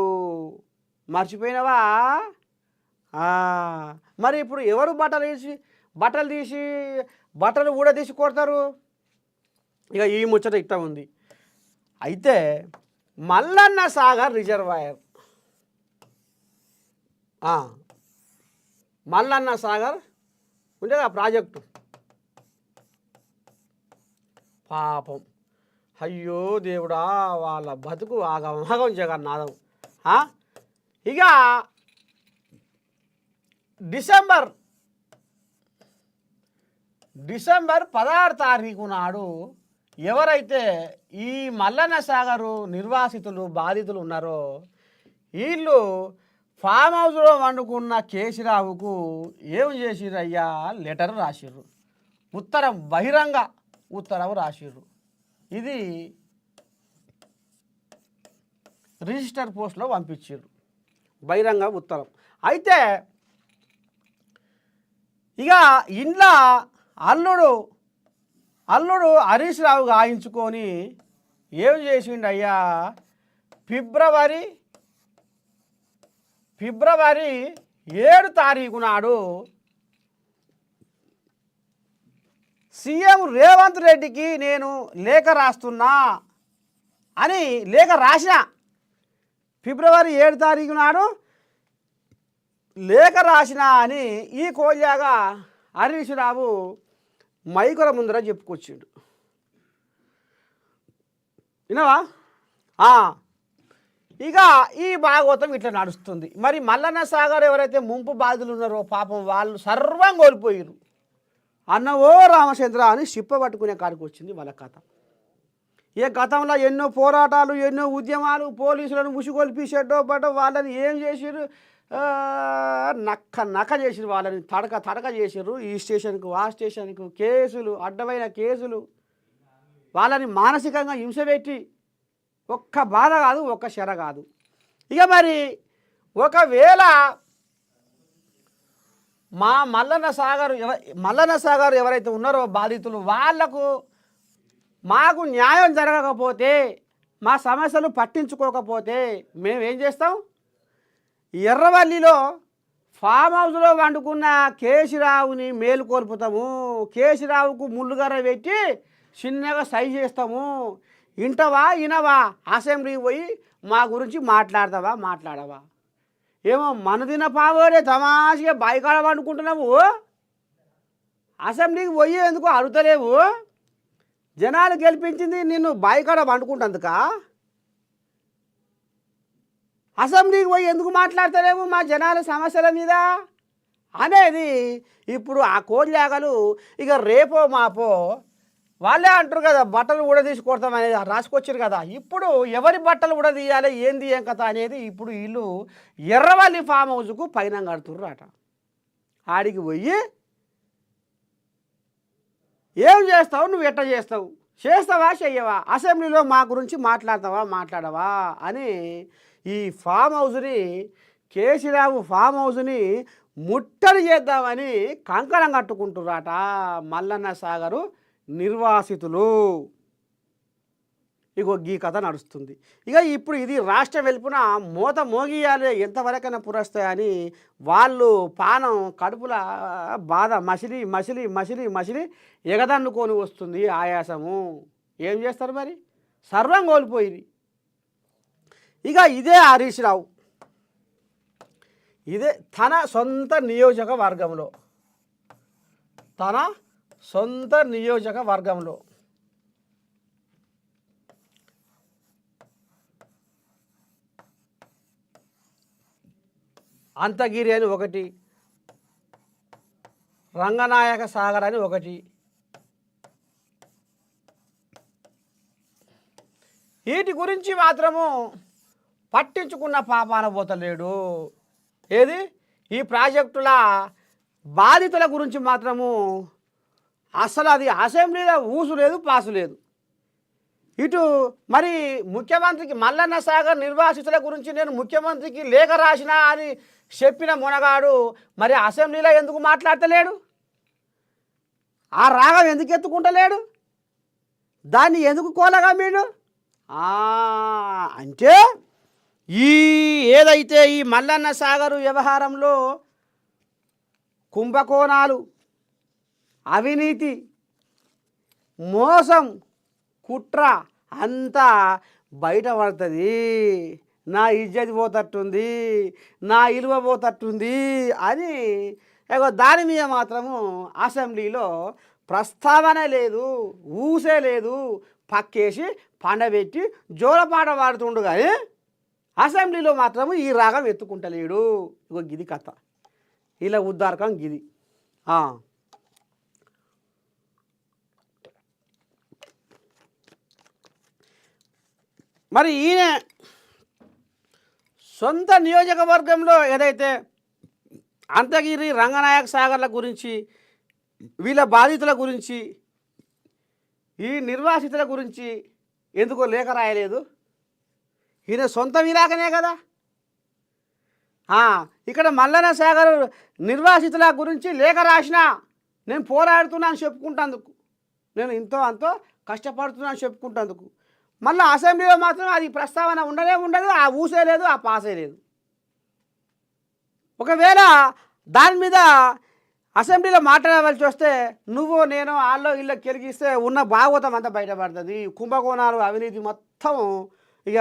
మర్చిపోయినవా? మరి ఇప్పుడు ఎవరు బట్టలు కూడా తీసి కొడతారు? ఇక ఈ ముచ్చట ఇట్ట ఉంది. అయితే మల్లన్న సాగర్ రిజర్వాయర్, మల్లన్న సాగర్ ఉండేది ఆ ప్రాజెక్టు, పాపం అయ్యో దేవుడా వాళ్ళ బతుకు ఆగం జగన్నాథం. ఇక డిసెంబర్ 16 తారీఖు నాడు ఎవరైతే ఈ మల్లన్న సాగరు నిర్వాసితులు బాధితులు ఉన్నారో వీళ్ళు ఫామ్ హౌస్లో వండుకున్న కేసీరావుకు ఏం చేసిరయ్యా, లెటర్ రాసిర్రు, ఉత్తరం, బహిరంగ ఉత్తరం రాసిర్రు. ఇది రిజిస్టర్ పోస్ట్లో పంపించారు, బహిరంగ ఉత్తరం. అయితే ఇక ఇంట్లో అల్లుడు హరీష్ రావు గాయించుకొని ఏం చేసిండయ్యా, ఫిబ్రవరి 7 తారీఖు నాడు సీఎం రేవంత్ రెడ్డికి నేను లేఖ రాస్తున్నా అని లేఖ రాసిన ఫిబ్రవరి 7 తారీఖు నాడు లేఖ రాసిన అని ఈ కోల్యాగా హరీష్ రావు మైకుల ముందర చెప్పుకొచ్చిండు. వినవా? ఇక ఈ భాగవతం ఇట్లా నడుస్తుంది. మరి మల్లన్న సాగర్ ఎవరైతే ముంపు బాధితులు ఉన్నారో పాపం వాళ్ళు సర్వం కోల్పోయారు. అన్నవో రామచంద్ర అని చిప్ప పట్టుకునే కాడికి వచ్చింది వాళ్ళ కథ. ఏ గతంలో ఎన్నో పోరాటాలు, ఎన్నో ఉద్యమాలు, పోలీసులను ముసుగొల్పి షెడ్డో బట్టో వాళ్ళని ఏం చేసిర్రు, నక్క చేసిరు, వాళ్ళని తడక చేసిర్రు. ఈ స్టేషన్కు ఆ స్టేషన్కు కేసులు, అడ్డమైన కేసులు, వాళ్ళని మానసికంగా హింస పెట్టి ఒక్క బాధ కాదు, ఒక్క శర కాదు. ఇక మరి ఒకవేళ మా మల్లన్న సాగర్ ఎవరైతే ఉన్నారో బాధితులు, వాళ్లకు మాకు న్యాయం జరగకపోతే, మా సమస్యలు పట్టించుకోకపోతే మేమేం చేస్తాం? ఎర్రవల్లిలో ఫామ్ హౌస్లో వండుకున్న కేసీరావుని మేలుకొల్పుతాము. కేసీరావుకు ముళ్ళుగర్ర పెట్టి చిన్నగా సైజ్ చేస్తాము. ఇంటవా ఇనవా? అసెంబ్లీకి పోయి మా గురించి మాట్లాడవా? ఏమో మనదిన పావోడే తమాషగా బాయికాడ వండుకుంటున్నావు. అసెంబ్లీకి పోయి ఎందుకు అడుగుతలేవు? జనాలు గెలిపించింది నిన్ను బాయికాడ వండుకుంటందుక? అసెంబ్లీకి పోయి ఎందుకు మాట్లాడతలేవు మా జనాల సమస్యల మీద అనేది ఇప్పుడు ఆ కోడిలాగలు ఇక రేపో మాపో వాళ్ళే అంటారు కదా, బట్టలు కూడా తీసి కొడతాం అనేది రాసుకొచ్చారు కదా. ఇప్పుడు ఎవరి బట్టలు కూడా తీయాలి, ఏంది ఏం కథ అనేది ఇప్పుడు వీళ్ళు ఎర్రవల్లి ఫామ్ హౌస్కు పైన కడుతుర్రు అట. ఆడికి పోయి ఏం చేస్తావు, నువ్వు ఎట్ట చేస్తావు, చేస్తావా చెయ్యవా, అసెంబ్లీలో మా గురించి మాట్లాడవా అని ఈ ఫామ్ హౌస్ని, కేసీరావు ఫామ్ హౌస్ని ముట్టడి చేద్దామని కంకణం కట్టుకుంటున్నారట మల్లన్న సాగరు నిర్వాసితులు. ఇగో ఈ కథ నడుస్తుంది. ఇక ఇప్పుడు ఇది రాష్ట్ర వెలుపున మోత మోగియాలి, ఎంతవరకైనా పురస్తాయని వాళ్ళు పానం కడుపుల బాధ మసిలి ఎగదన్నుకొని వస్తుంది ఆయాసము. ఏం చేస్తారు మరి? సర్వం కోల్పోయింది. ఇక ఇదే హరీష్ రావు, ఇదే తన సొంత నియోజకవర్గంలో అంతగిరి అని ఒకటి, రంగనాయక సాగర్ అని ఒకటి, వీటి గురించి మాత్రము పట్టించుకున్న పాపాన పోతలేడు. ఏది ఈ ప్రాజెక్టుల బాధితుల గురించి మాత్రము అసలు అది అసెంబ్లీలో ఊసు లేదు, పాసు లేదు. ఇటు మరి ముఖ్యమంత్రికి మల్లన్న సాగర్ నిర్వాసితుల గురించి నేను ముఖ్యమంత్రికి లేఖ రాసినా అని చెప్పిన మునగాడు మరి అసెంబ్లీలో ఎందుకు మాట్లాడతలేడు? ఆ రాగం ఎందుకు ఎత్తుకుంటలేడు? దాన్ని ఎందుకు కోలగా మీడు? అంటే ఏదైతే ఈ మల్లన్న సాగరు వ్యవహారంలో కుంభకోణాలు, అవినీతి, మోసం, కుట్ర అంతా బయటపడుతుంది, నా ఇజ్జత్ పోతట్టుంది, నా ఇలువ పోతట్టుంది అని దాని మీద మాత్రము అసెంబ్లీలో ప్రస్తావన లేదు, ఊసే లేదు. పక్కేసి పండబెట్టి జోలపాట పాడుతుండు కానీ అసెంబ్లీలో మాత్రము ఈ రాగం ఎత్తుకుంటలేడు. ఇగో గిది కథ, ఇలా ఉద్దారకం గిది. మరి ఈయన సొంత నియోజకవర్గంలో ఏదైతే అంతగిరి, రంగనాయక సాగర్ల గురించి, వీళ్ళ బాధితుల గురించి, ఈ నిర్వాసితుల గురించి ఎందుకో లేఖ రాయలేదు? ఈయన సొంత విలాకనే కదా. ఇక్కడ మల్లన్న సాగర్ నిర్వాసితుల గురించి లేఖ రాసినా, నేను పోరాడుతున్నాను చెప్పుకుంటేందుకు, నేను ఇంతో అంతో కష్టపడుతున్నాను చెప్పుకుంటేందుకు, మళ్ళీ అసెంబ్లీలో మాత్రం అది ప్రస్తావన ఉండదు, ఆ ఊసే లేదు, ఆ పాసే లేదు. ఒకవేళ దాని మీద అసెంబ్లీలో మాట్లాడవలసి వస్తే నువ్వు నేను వాళ్ళు ఇళ్ళ కెలిగిస్తే ఉన్న భాగవతం అంతా బయటపడుతుంది. కుంభకోణాలు అవినీతి మొత్తం ఇక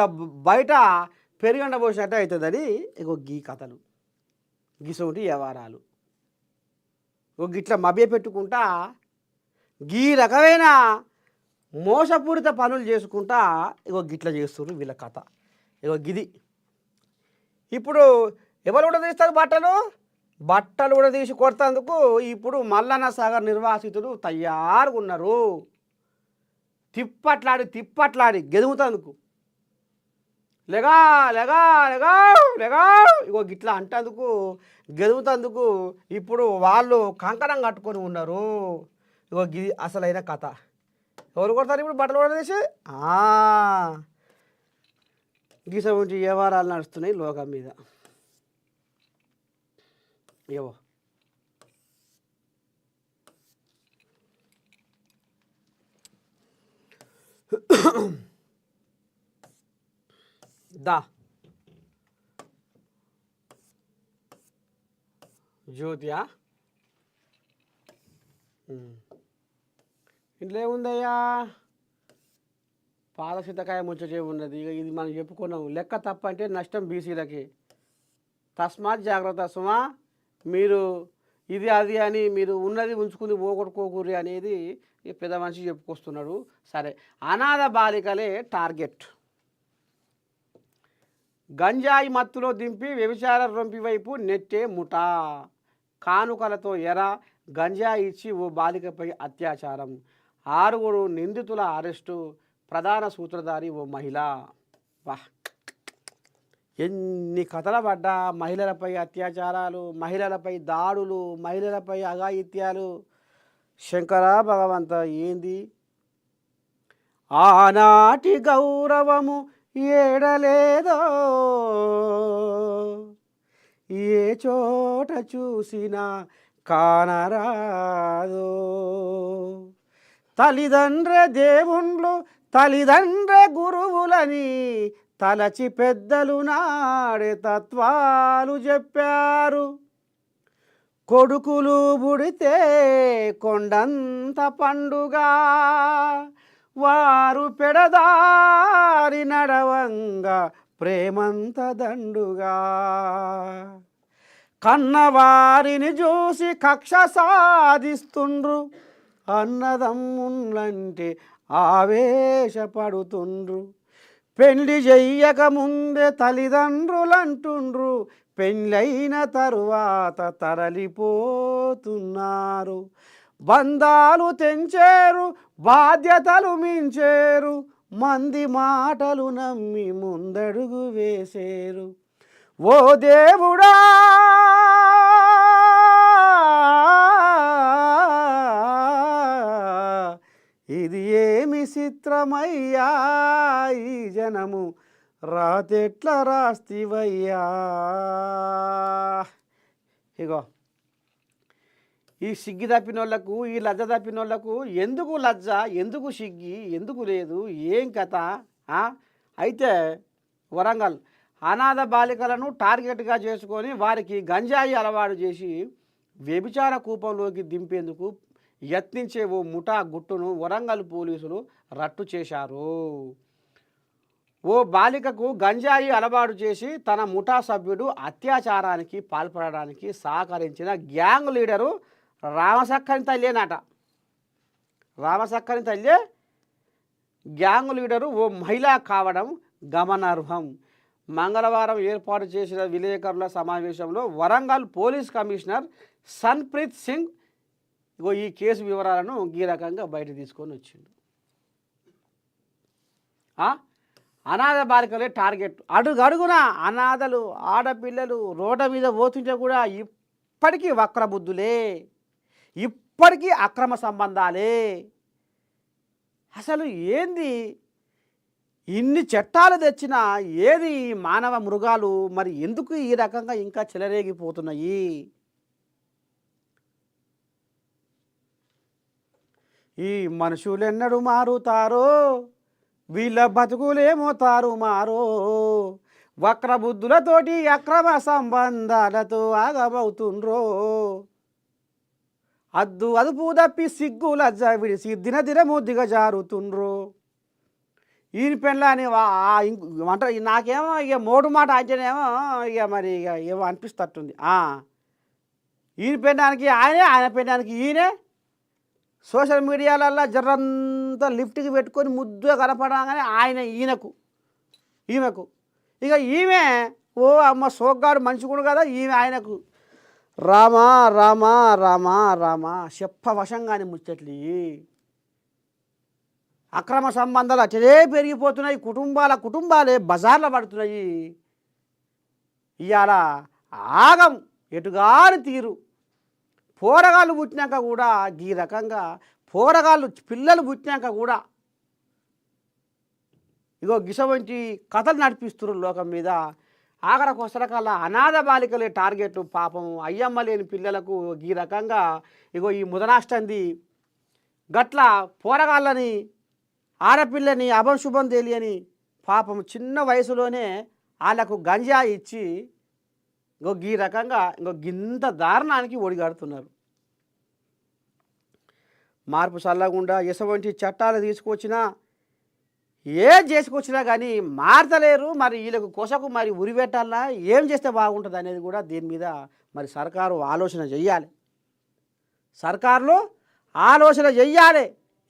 బయట పెరిగండబోసినట్టు అవుతుందని ఇగో గీ కథలు గిసోటి వ్యవహారాలు గిట్లా మభ్య పెట్టుకుంటా గీ రకమైన మోసపూరిత పనులు చేసుకుంటా ఇగో గిట్లా చేస్తున్నారు వీళ్ళ కథ. ఇగో గిది ఇప్పుడు ఎవరు కూడా తీస్తారు బట్టలు కూడా తీసి కొడతందుకు ఇప్పుడు మల్లన్న సాగర్ నిర్వాసితులు తయారుగా ఉన్నారు. తిప్పట్లాడి గెదుముతందుకు లెగా లెగా లెగా లెగా ఇగో గిట్లా అంటందుకు గెదుముతందుకు ఇప్పుడు వాళ్ళు కంకణం కట్టుకొని ఉన్నారు. ఇగో గిది అసలైన కథ. ఎవరు కొడతారు ఇప్పుడు బట్టలు కూడా తీసి? గీస గురించి వ్యవహారాలు నడుస్తున్నాయి లోకం మీద. ఏవో దా జ్యోతియా ఇంట్లో ఏముందయ్యా పాలసితకాయ ముచ్చటే ఉన్నది. ఇక ఇది మనం చెప్పుకున్నాం. లెక్క తప్పంటే నష్టం బీసీలకి. తస్మాత్ జాగ్రత్త సుమా. మీరు ఇది అది అని మీరు ఉన్నది ఉంచుకుని పోగొట్టుకోకూరి అనేది పెద్ద మనిషి చెప్పుకొస్తున్నాడు. సరే, అనాథ బాలికలే టార్గెట్. గంజాయి మత్తులో దింపి వ్యభిచార రొంపి వైపు నెట్టే ముఠా. కానుకలతో గంజాయి ఇచ్చి ఓ బాలికపై అత్యాచారం. 6 నిందితుల అరెస్టు. ప్రధాన సూత్రధారి ఓ మహిళ. వాహ్, ఎన్ని కథలు పడ్డా మహిళలపై అత్యాచారాలు, మహిళలపై దాడులు, మహిళలపై అఘాయిత్యాలు. శంకరా భగవంత ఏంది? ఆనాటి గౌరవము ఏడలేదో, ఏ చోట చూసినా కానరాదో. తల్లిదండ్రే దేవుళ్ళు, తల్లిదండ్రే గురువులని తలచి పెద్దలు నాడే తత్వాలు చెప్పారు. కొడుకులు బుడితే కొండంత పండుగ, వారు పెడదారి నడవంగా ప్రేమంత దండుగా. కన్నవారిని చూసి కక్ష సాధిస్తుండ్రు, అన్నదమ్ములంటే ఆవేశపడుతుండ్రు. పెళ్లి చెయ్యక ముందే తల్లిదండ్రులంటుండ్రు, పెళ్ళైన తరువాత తరలిపోతున్నారు. బంధాలు తెంచేరు, బాధ్యతలు మించేరు, మంది మాటలు నమ్మి ముందడుగు వేసేరు. ఓ దేవుడా, ఇది ఏమి చిత్రమయ్యా, ఈ జనము రాతెట్ల రాస్తివయ్యా. ఇగో ఈ సిగ్గి తప్పినోళ్లకు, ఈ లజ్జ తప్పినోళ్లకు ఎందుకు లజ్జ, ఎందుకు సిగ్గి, ఎందుకు లేదు, ఏం కథ? అయితే వరంగల్ అనాథ బాలికలను టార్గెట్గా చేసుకొని వారికి గంజాయి అలవాటు చేసి వ్యభిచార కూపంలోకి దింపేందుకు యత్నించే ఓ ముఠా గుట్టును వరంగల్ పోలీసులు రట్టు చేశారు. ఓ బాలికకు గంజాయి అలవాటు చేసి తన ముఠా సభ్యుడు అత్యాచారానికి పాల్పడడానికి సహకరించిన గ్యాంగ్ లీడరు రామసక్కని తల్లేనట. రామసక్కని తల్లే గ్యాంగ్ లీడరు ఓ మహిళ కావడం గమనార్హం. మంగళవారం ఏర్పాటు చేసిన విలేకరుల సమావేశంలో వరంగల్ పోలీస్ కమిషనర్ సన్ప్రీత్ సింగ్ ఈ కేసు వివరాలను ఈ రకంగా బయట తీసుకొని వచ్చిండు. అనాథ బాలికలే టార్గెట్. అడుగడుగున అనాథలు, ఆడపిల్లలు రోడ్ల మీద పోతుంటే కూడా ఇప్పటికీ వక్రబుద్ధులే, ఇప్పటికీ అక్రమ సంబంధాలే. అసలు ఏంది ఇన్ని చట్టాలు తెచ్చినా ఏది మానవ మృగాలు మరి ఎందుకు ఈ రకంగా ఇంకా చెలరేగిపోతున్నాయి? ఈ మనుషులెన్నడూ మారుతారో, వీళ్ళ బతుకులేమో తారుమారో. వక్రబుద్ధులతోటి అక్రమ సంబంధాలతో ఆగమవుతుండ్రో. అదుపు తప్పి సిగ్గు లజ్జ విడిసి దినదినము దిగజారుతుండ్రు. ఈయన పెళ్ళని అంటే నాకేమో ఇక మోడు మాట అంటేనేమో ఇక మరి ఇక ఏమో అనిపిస్తట్టుంది. ఈయన పెళ్ళానికి ఆయనే, ఆయన పెళ్ళానికి ఈయనే సోషల్ మీడియాలల్లో జర్రంతా లిఫ్ట్కి పెట్టుకొని ముద్దుగా కనపడగానే ఆయన ఈమెకు ఇక ఈమె ఓ అమ్మ సోగ్గాడు మంచిగుడు కదా, ఈమె ఆయనకు రామా రామా రామా రామా చెప్పవశంగాని ముచ్చట్లు. అక్రమ సంబంధాలు అట్లే పెరిగిపోతున్నాయి. కుటుంబాలే బజార్లో పడుతున్నాయి. ఇవాళ ఆగం ఎటుగాని తీరు. పోరగాళ్ళు పుట్టినాక కూడా ఈ రకంగా పిల్లలు పుట్టినాక కూడా ఇగో గిసవంటి కథలు నడిపిస్తున్నారు లోకం మీద. ఆఖరికి వసరకాల అనాథ బాలికలే టార్గెట్. పాపం అయ్యమ్మ లేని పిల్లలకు ఈ రకంగా ఇగో ఈ ముదనాష్టంది గట్ల పోరగాళ్ళని ఆడపిల్లని అభంశుభం తెలియని పాపం చిన్న వయసులోనే వాళ్ళకు గంజా ఇచ్చి ఇంకో ఈ రకంగా గింత దారుణానికి ఒడిగాడుతున్నారు. మార్పు చల్లకుండా ఎటువంటి చట్టాలు తీసుకొచ్చినా చేసుకొచ్చినా కానీ మారతలేరు. మరి వీళ్ళకు కొసకు మరి ఉరిపెట్టాలా, ఏం చేస్తే బాగుంటుంది అనేది కూడా దీని మీద మరి సర్కారు ఆలోచన చెయ్యాలి.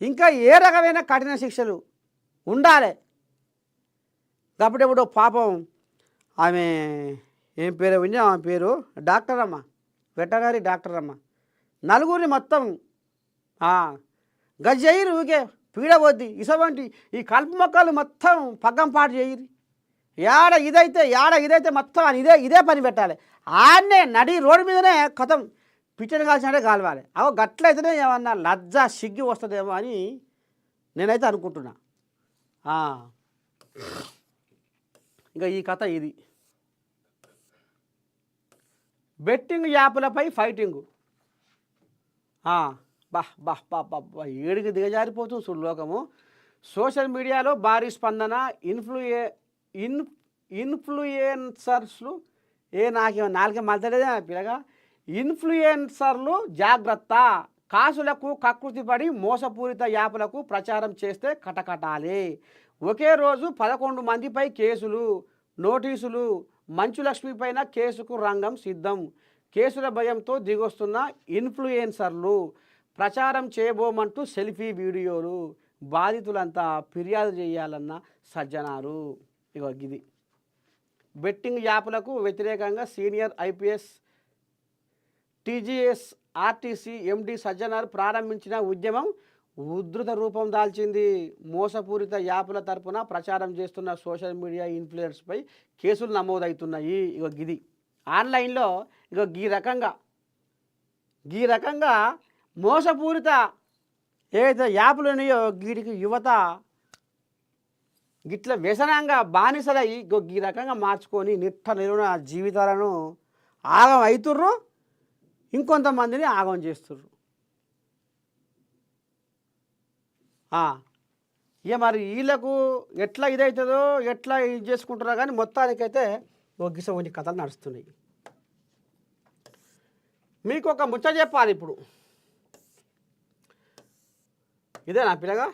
ఇంకా ఏ రకమైన కఠిన శిక్షలు ఉండాలి. అప్పుడెప్పుడు పాపం ఆమె ఏం పేరు విన్నా, ఆమె పేరు డాక్టర్ అమ్మ, వెటనరీ డాక్టర్ అమ్మ, నలుగురిని మొత్తం గజ్జయిరు ఊకే పీడవద్ది. ఇసవంటి ఈ కలుపు మొక్కలు మొత్తం పగ్గం పాటు చేయరు. యాడ ఇదైతే మొత్తం అని ఇదే పని పెట్టాలి. ఆడనే నడి రోడ్డు మీదనే కథం పిచ్చని కాల్చినట్టే కాలవాలి. అవో గట్లయితేనే ఏమన్నా లజ్జ సిగ్గి వస్తుందేమో అని నేనైతే అనుకుంటున్నా. ఇంకా ఈ కథ ఇది. బెట్టింగ్ యాప్లపై ఫైటింగు. ఏడికి దిగజారిపోతుంది చూడు లోకము. సోషల్ మీడియాలో భారీ స్పందన. ఇన్ఫ్లుయెన్సర్స్లు నాకేమో నాలుగే మలతలేదా పిల్లగా. ఇన్ఫ్లుయెన్సర్లు జాగ్రత్త, కాసులకు కకృతిపడి మోసపూరిత యాప్లకు ప్రచారం చేస్తే కటకటాలే. ఒకే రోజు 11 మందిపై కేసులు, నోటీసులు. మంచు లక్ష్మి పైన కేసుకు రంగం సిద్ధం. కేసుల భయంతో దిగొస్తున్న ఇన్ఫ్లుయెన్సర్లు ప్రచారం చేయబోమంటూ సెల్ఫీ వీడియోలు. బాధితులంతా ఫిర్యాదు చేయాలన్న సజ్జనారు. ఇగో ఇది బెట్టింగ్ యాప్లకు వ్యతిరేకంగా సీనియర్ ఐపీఎస్ టీజీఎస్ ఆర్టీసీ ఎండి సజ్జనార్ ప్రారంభించిన ఉద్యమం ఉధృత రూపం దాల్చింది. మోసపూరిత యాప్ల తరపున ప్రచారం చేస్తున్న సోషల్ మీడియా ఇన్ఫ్లుయెన్స్పై కేసులు నమోదవుతున్నాయి. ఇగో గిది ఆన్లైన్లో ఇగో ఈ రకంగా మోసపూరిత ఏదైతే యాప్లు ఉన్నాయో వీటికి యువత గిట్ల వ్యసనంగా బానిసలై ఈ రకంగా మార్చుకొని నిలువున జీవితాలను ఆగం అవుతుర్రు, ఇంకొంతమందిని ఆగం చేస్తుర్రు. ఇక మరి వీళ్ళకు ఎట్లా ఇదవుతుందో ఎట్లా ఇది చేసుకుంటారో కానీ మొత్తానికైతే ఒగ్గిసోని కథలు నడుస్తున్నాయి. మీకు ఒక ముచ్చ చెప్పాలి ఇప్పుడు. ఇదే నా పిల్లగా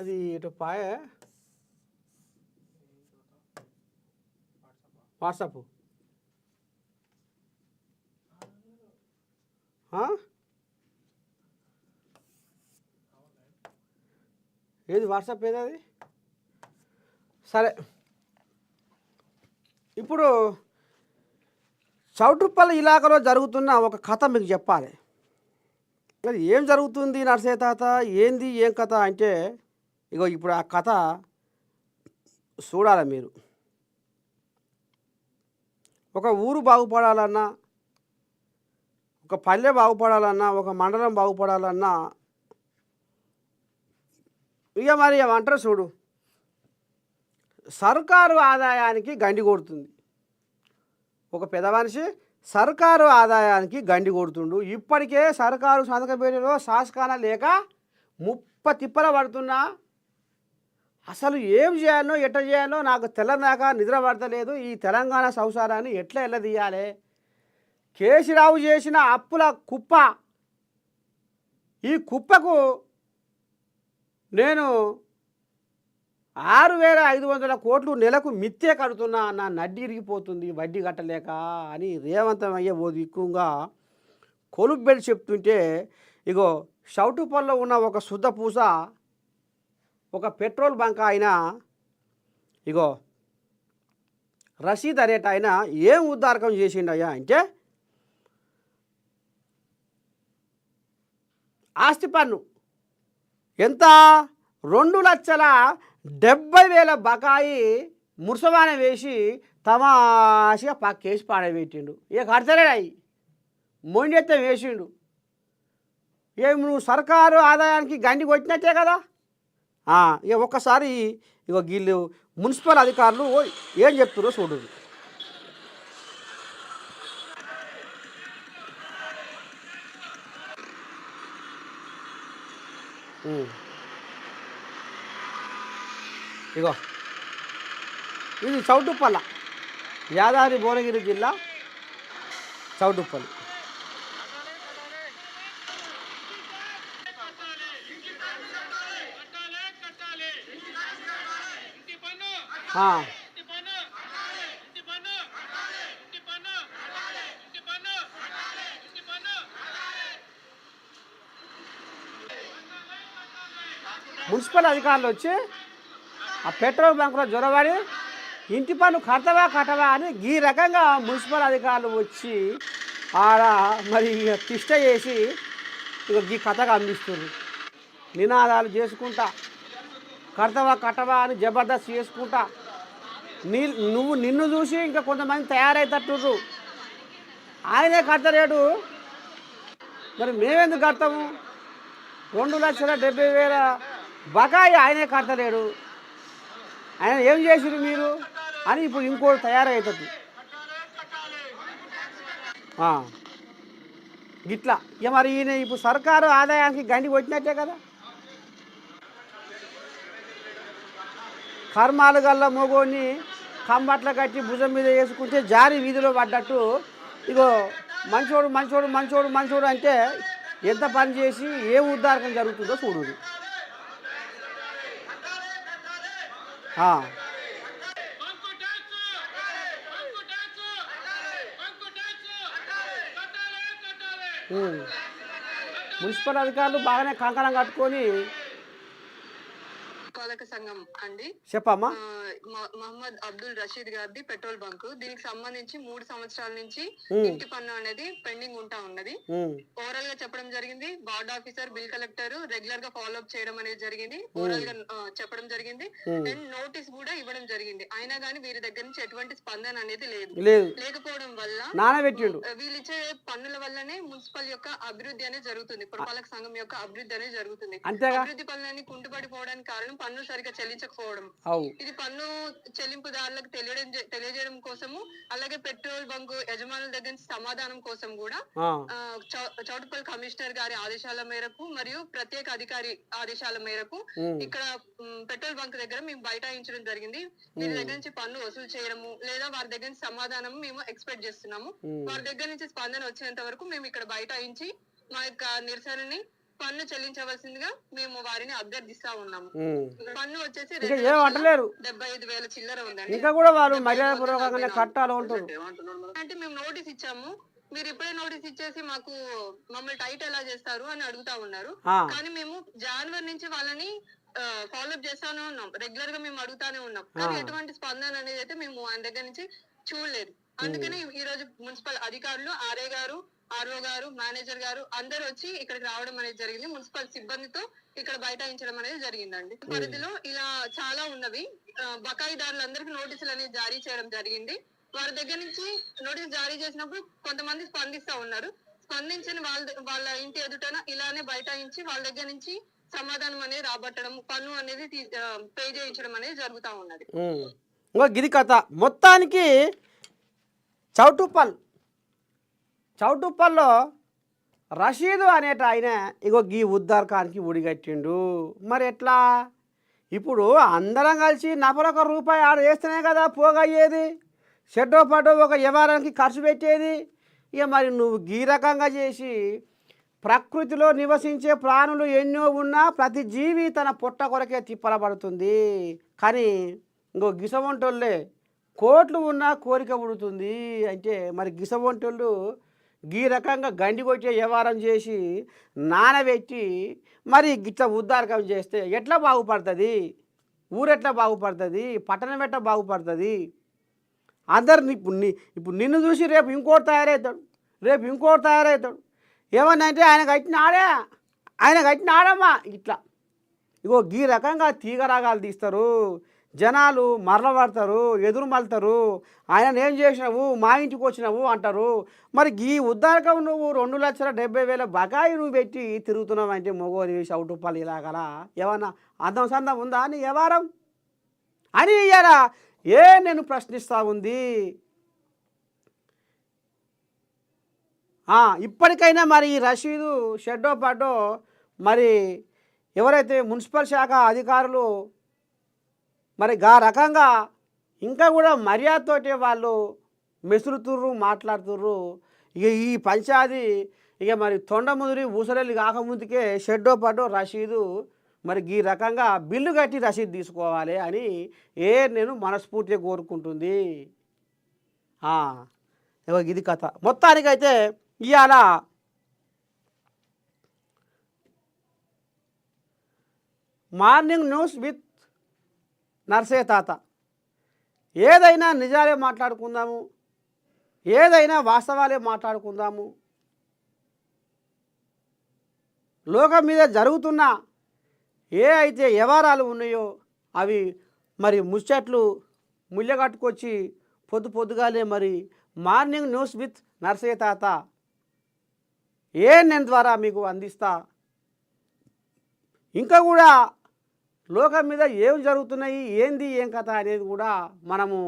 అది ఇటు పాయ వాట్సాప్ ఏది వాట్సాప్ ఏది అది? సరే, ఇప్పుడు చౌటుప్పల్ ఇలాకాలో జరుగుతున్న ఒక కథ మీకు చెప్పాలి. అది ఏం జరుగుతుంది నర్సే తాత, ఏంది ఏం కథ అంటే ఇగో ఇప్పుడు ఆ కథ చూడాలి మీరు. ఒక ఊరు బాగుపడాలన్నా, ఒక పల్లె బాగుపడాలన్నా, ఒక మండలం బాగుపడాలన్నా ఇక మరి ఏమంటారు చూడు, సర్కారు ఆదాయానికి గండి కొడుతుంది. ఒక పెద్ద మనిషి సర్కారు ఆదాయానికి గండి కొడుతుండు. ఇప్పటికే సర్కారు సంతకపేటలో శాసకాన లేక 30 తిప్పల పడుతున్నా అసలు ఏం చేయాలో ఎట్లా చేయాలో నాకు తెల్లదాకా నిద్ర పడతలేదు. ఈ తెలంగాణ సంసారాన్ని ఎట్లా ఎల్లదీయాలి? కేసీరావు చేసిన అప్పుల కుప్ప, ఈ కుప్పకు నేను 6,500 కోట్లు నెలకు మిత్తే కడుతున్నా, నా నడ్డి ఇరిగిపోతుంది వడ్డీ కట్టలేక అని రేవంత్ అయ్యే ఓ దిక్కుగా కొలుబ్బెడి చెప్తుంటే, ఇగో షౌటుపల్లో ఉన్న ఒక శుద్ధ పూస, ఒక పెట్రోల్ బంక్ ఆయన, ఇగో రషీద్ అనేట ఆయన ఏం ఉద్దారకం చేసిండయ్యా అంటే, ఆస్తి పన్ను ఎంత 2,70,000 బకాయి ముసవాన వేసి తమాషగా పక్కేసి పాడబెట్టిండు. ఇక కడతలేడాయి మొండెత్తం వేసిండు. ఏం నువ్వు సర్కారు ఆదాయానికి గండి కొట్టినట్టే కదా. ఇక ఒక్కసారి ఇక వీళ్ళు మున్సిపల్ అధికారులు ఏం చెప్తారో చూడు. ఇగో ఇది చౌటుప్పల్ల, యాదాద్రి భువనగిరి జిల్లా చౌటుప్పల్లి. మున్సిపల్ అధికారులు వచ్చి ఆ పెట్రోల్ బంకులో జొరబడి ఇంటి పన్ను కట్టవా అని ఈ రకంగా మున్సిపల్ అధికారులు వచ్చి ఆడ మరి తిష్ట చేసి ఇక ఈ కథగా అందిస్తున్నారు. నినాదాలు చేసుకుంటా, కట్టవా అని జబర్దస్త్ చేసుకుంటా, నిన్ను చూసి ఇంకా కొంతమంది తయారవుతట్టుర్రు. ఆయనే కడతలేడు, మరి మేమెందుకు కడతాము? 2,70,000 బకాయి ఆయనే కడతలేడు, ఆయన ఏం చేసిరు మీరు అని ఇప్పుడు ఇంకోటి తయారవుతుంది. గిట్లా ఇక మరి ఈయన ఇప్పుడు సర్కారు ఆదాయానికి గండి కొట్టినట్టే కదా. కర్మాలు గల్ల మొగోని కంబట్ల కట్టి భుజం మీద వేసుకుంటే జారి వీధిలో పడ్డట్టు, ఇగో మంచోడు అంటే ఎంత పని చేసి ఏ ఉద్దారకం జరుగుతుందో చూడు. మున్సిపల్ అధికారులు బాగానే కంకణం కట్టుకొని పాలక సంఘం అండి. చెప్పమ్మా. మహమ్మద్ అబ్దుల్ రషీద్ గారిది పెట్రోల్ బంక్. దీనికి సంబంధించి 3 సంవత్సరాల నుంచి ఇంటి పన్ను అనేది పెండింగ్ ఉంటా ఉన్నది. ఓవరాల్ గా చెప్పడం జరిగింది. Ward officer, bill collector regular గా ఫాలో అప్ చేయడం అనేది జరిగింది. ఓవరాల్ గా చెప్పడం జరిగింది. అండ్ నోటీస్ కూడా ఇవ్వడం జరిగింది. అయినా గానీ వీరి దగ్గర నుంచి ఎటువంటి స్పందన అనేది లేకపోవడం వల్ల వీళ్ళు ఇచ్చే పన్నుల వల్లనే మున్సిపల్ యొక్క అభివృద్ధి అనేది జరుగుతుంది. పురపాలక సంఘం యొక్క అభివృద్ధి అనేది జరుగుతుంది. అభివృద్ధి పనులన్నీ కుంటుపడిపోవడానికి కారణం పన్ను సరిగా చెల్లించకపోవడం. ఇది పన్ను చెల్లింపుదారులకు తెలియజేయడం కోసము, అలాగే పెట్రోల్ బంక్ యజమానుల దగ్గర నుంచి సమాధానం కోసం కూడా చౌటుప్పల్ కమిషనర్ గారి ఆదేశాల మేరకు మరియు ప్రత్యేక అధికారి ఆదేశాల మేరకు ఇక్కడ పెట్రోల్ బంక్ దగ్గర మేము బైఠాయించడం జరిగింది. వీరి దగ్గర నుంచి పన్ను వసూలు చేయడము లేదా వారి దగ్గర నుంచి సమాధానం మేము ఎక్స్పెక్ట్ చేస్తున్నాము. వారి దగ్గర నుంచి స్పందన వచ్చేంత వరకు మేము ఇక్కడ బైఠాయించి మా యొక్క నిరసనని పన్ను చెల్లించవలసిందిగా మేము వారిని అభ్యర్థిస్తా ఉన్నాము. పన్ను వచ్చేసి 75,000 చిల్లర ఉందండి. అంటే మేము నోటీస్ ఇచ్చాము. మీరు ఇప్పుడే నోటీస్ ఇచ్చేసి మమ్మల్ని టైట్ ఎలా చేస్తారు అని అడుగుతా ఉన్నారు. కానీ మేము జనవరి నుంచి వాళ్ళని ఫాలో అప్ చేస్తానే ఉన్నాం. రెగ్యులర్ గా మేము అడుగుతానే ఉన్నాం. కానీ ఎటువంటి స్పందన అనేది అయితే మేము ఆయన దగ్గర నుంచి చూడలేదు. అందుకని ఈ రోజు మున్సిపల్ అధికారులు, ఆర్ఏ గారు, ఆర్ఓ గారు, మేనేజర్ గారు అందరూ వచ్చి ఇక్కడికి రావడం అనేది జరిగింది. మున్సిపల్ సిబ్బందితో ఇక్కడ బైఠాయించడం అనేది జరిగిందండి. పరిధిలో ఇలా చాలా ఉన్నవి. బకాయిదారులందరికీ నోటీసులు అనేది జారీ చేయడం జరిగింది. వారి దగ్గర నుంచి నోటీస్ జారీ చేసినప్పుడు కొంతమంది స్పందిస్తా ఉన్నారు. స్పందించిన వాళ్ళ ఇంటి ఎదుటన ఇలానే బైఠాయించి వాళ్ళ దగ్గర నుంచి సమాధానం అనేది రాబట్టడం, పన్ను అనేది పే చేయించడం అనేది జరుగుతూ ఉన్నది. గిరి కథ మొత్తానికి చౌటుప్పల్లో రషీదు అనేట ఆయన ఇగో గీ ఉద్దారకానికి ఉడిగట్టిండు. మరి ఎట్లా ఇప్పుడు అందరం కలిసి నపరొక రూపాయి ఆడ వేస్తేనే కదా పోగయ్యేది, షెడ్డో పడ్డో ఒక వ్యవహారానికి ఖర్చు పెట్టేది. ఇక మరి నువ్వు ఈ రకంగా చేసి ప్రకృతిలో నివసించే ప్రాణులు ఎన్నో ఉన్నా ప్రతి జీవి తన పొట్ట కొరకే తిప్పలబడుతుంది. కానీ ఇంకో గిసవంటోళ్ళే కోట్లు ఉన్నా కోరిక పుడుతుంది అంటే మరి గిసవంటోళ్ళు ఈ రకంగా గండి కొట్టే వ్యవహారం చేసి నానబెట్టి మరి గిట్ల ఉద్దారకం చేస్తే ఎట్లా బాగుపడుతుంది? ఊరెట్లా బాగుపడుతుంది? పట్టణం ఎట్లా బాగుపడుతుంది? అందరు ఇప్పుడు నిన్ను చూసి రేపు ఇంకోటి తయారవుతాడు, రేపు ఇంకోటి తయారవుతాడు. ఏమన్నా అంటే ఆయన కట్టిన ఆడమ్మా ఇట్లా. ఇగో ఈ రకంగా తీగరాగాలు తీస్తారు, జనాలు మరలబడతారు, ఎదురు మలుతారు. ఆయన ఏం చేసినావు, మా ఇంటికి వచ్చినావు అంటారు. మరి ఈ ఉద్దారకం నువ్వు 2,70,000 బకాయి నువ్వు పెట్టి తిరుగుతున్నావు అంటే మొగోని చౌటుప్పలు ఇలాగలా ఏమన్నా అందం సందం ఉందా అని వ్యవహారం అని ఇయ్యారా నేను ప్రశ్నిస్తూ ఉంది. ఇప్పటికైనా మరి ఈ రషీదు షెడ్డో పడ్డో మరి ఎవరైతే మున్సిపల్ శాఖ అధికారులు మరి గా రకంగా ఇంకా కూడా మర్యాదతోటి వాళ్ళు మెసులుతుర్రు, మాట్లాడుతుర్రు. ఇక ఈ పంచాయతీ ఇక మరి తొండముదిరి ఊసరెల్లి కాకముందుకే షెడ్డో పడ్డో రషీదు మరి ఈ రకంగా బిల్లు కట్టి రసీదు తీసుకోవాలి అని నేను మనస్ఫూర్తిగా కోరుకుంటుంది. ఇది కథ. మొత్తానికైతే ఇవాళ మార్నింగ్ న్యూస్ విత్ నర్సయ్య తాత. ఏదైనా నిజాలే మాట్లాడుకుందాము, ఏదైనా వాస్తవాలే మాట్లాడుకుందాము. లోకం మీద జరుగుతున్న అయితే వ్యవహారాలు ఉన్నాయో అవి మరి ముచ్చట్లు ముళ్ళగట్టుకొచ్చి పొద్దుగాలే మరి మార్నింగ్ న్యూస్ విత్ నర్సయ్య తాత నేను ద్వారా మీకు అందిస్తా. ఇంకా కూడా లోకం మీద ఏం జరుగుతున్నాయి, ఏంది ఏం కథ అనేది కూడా మనము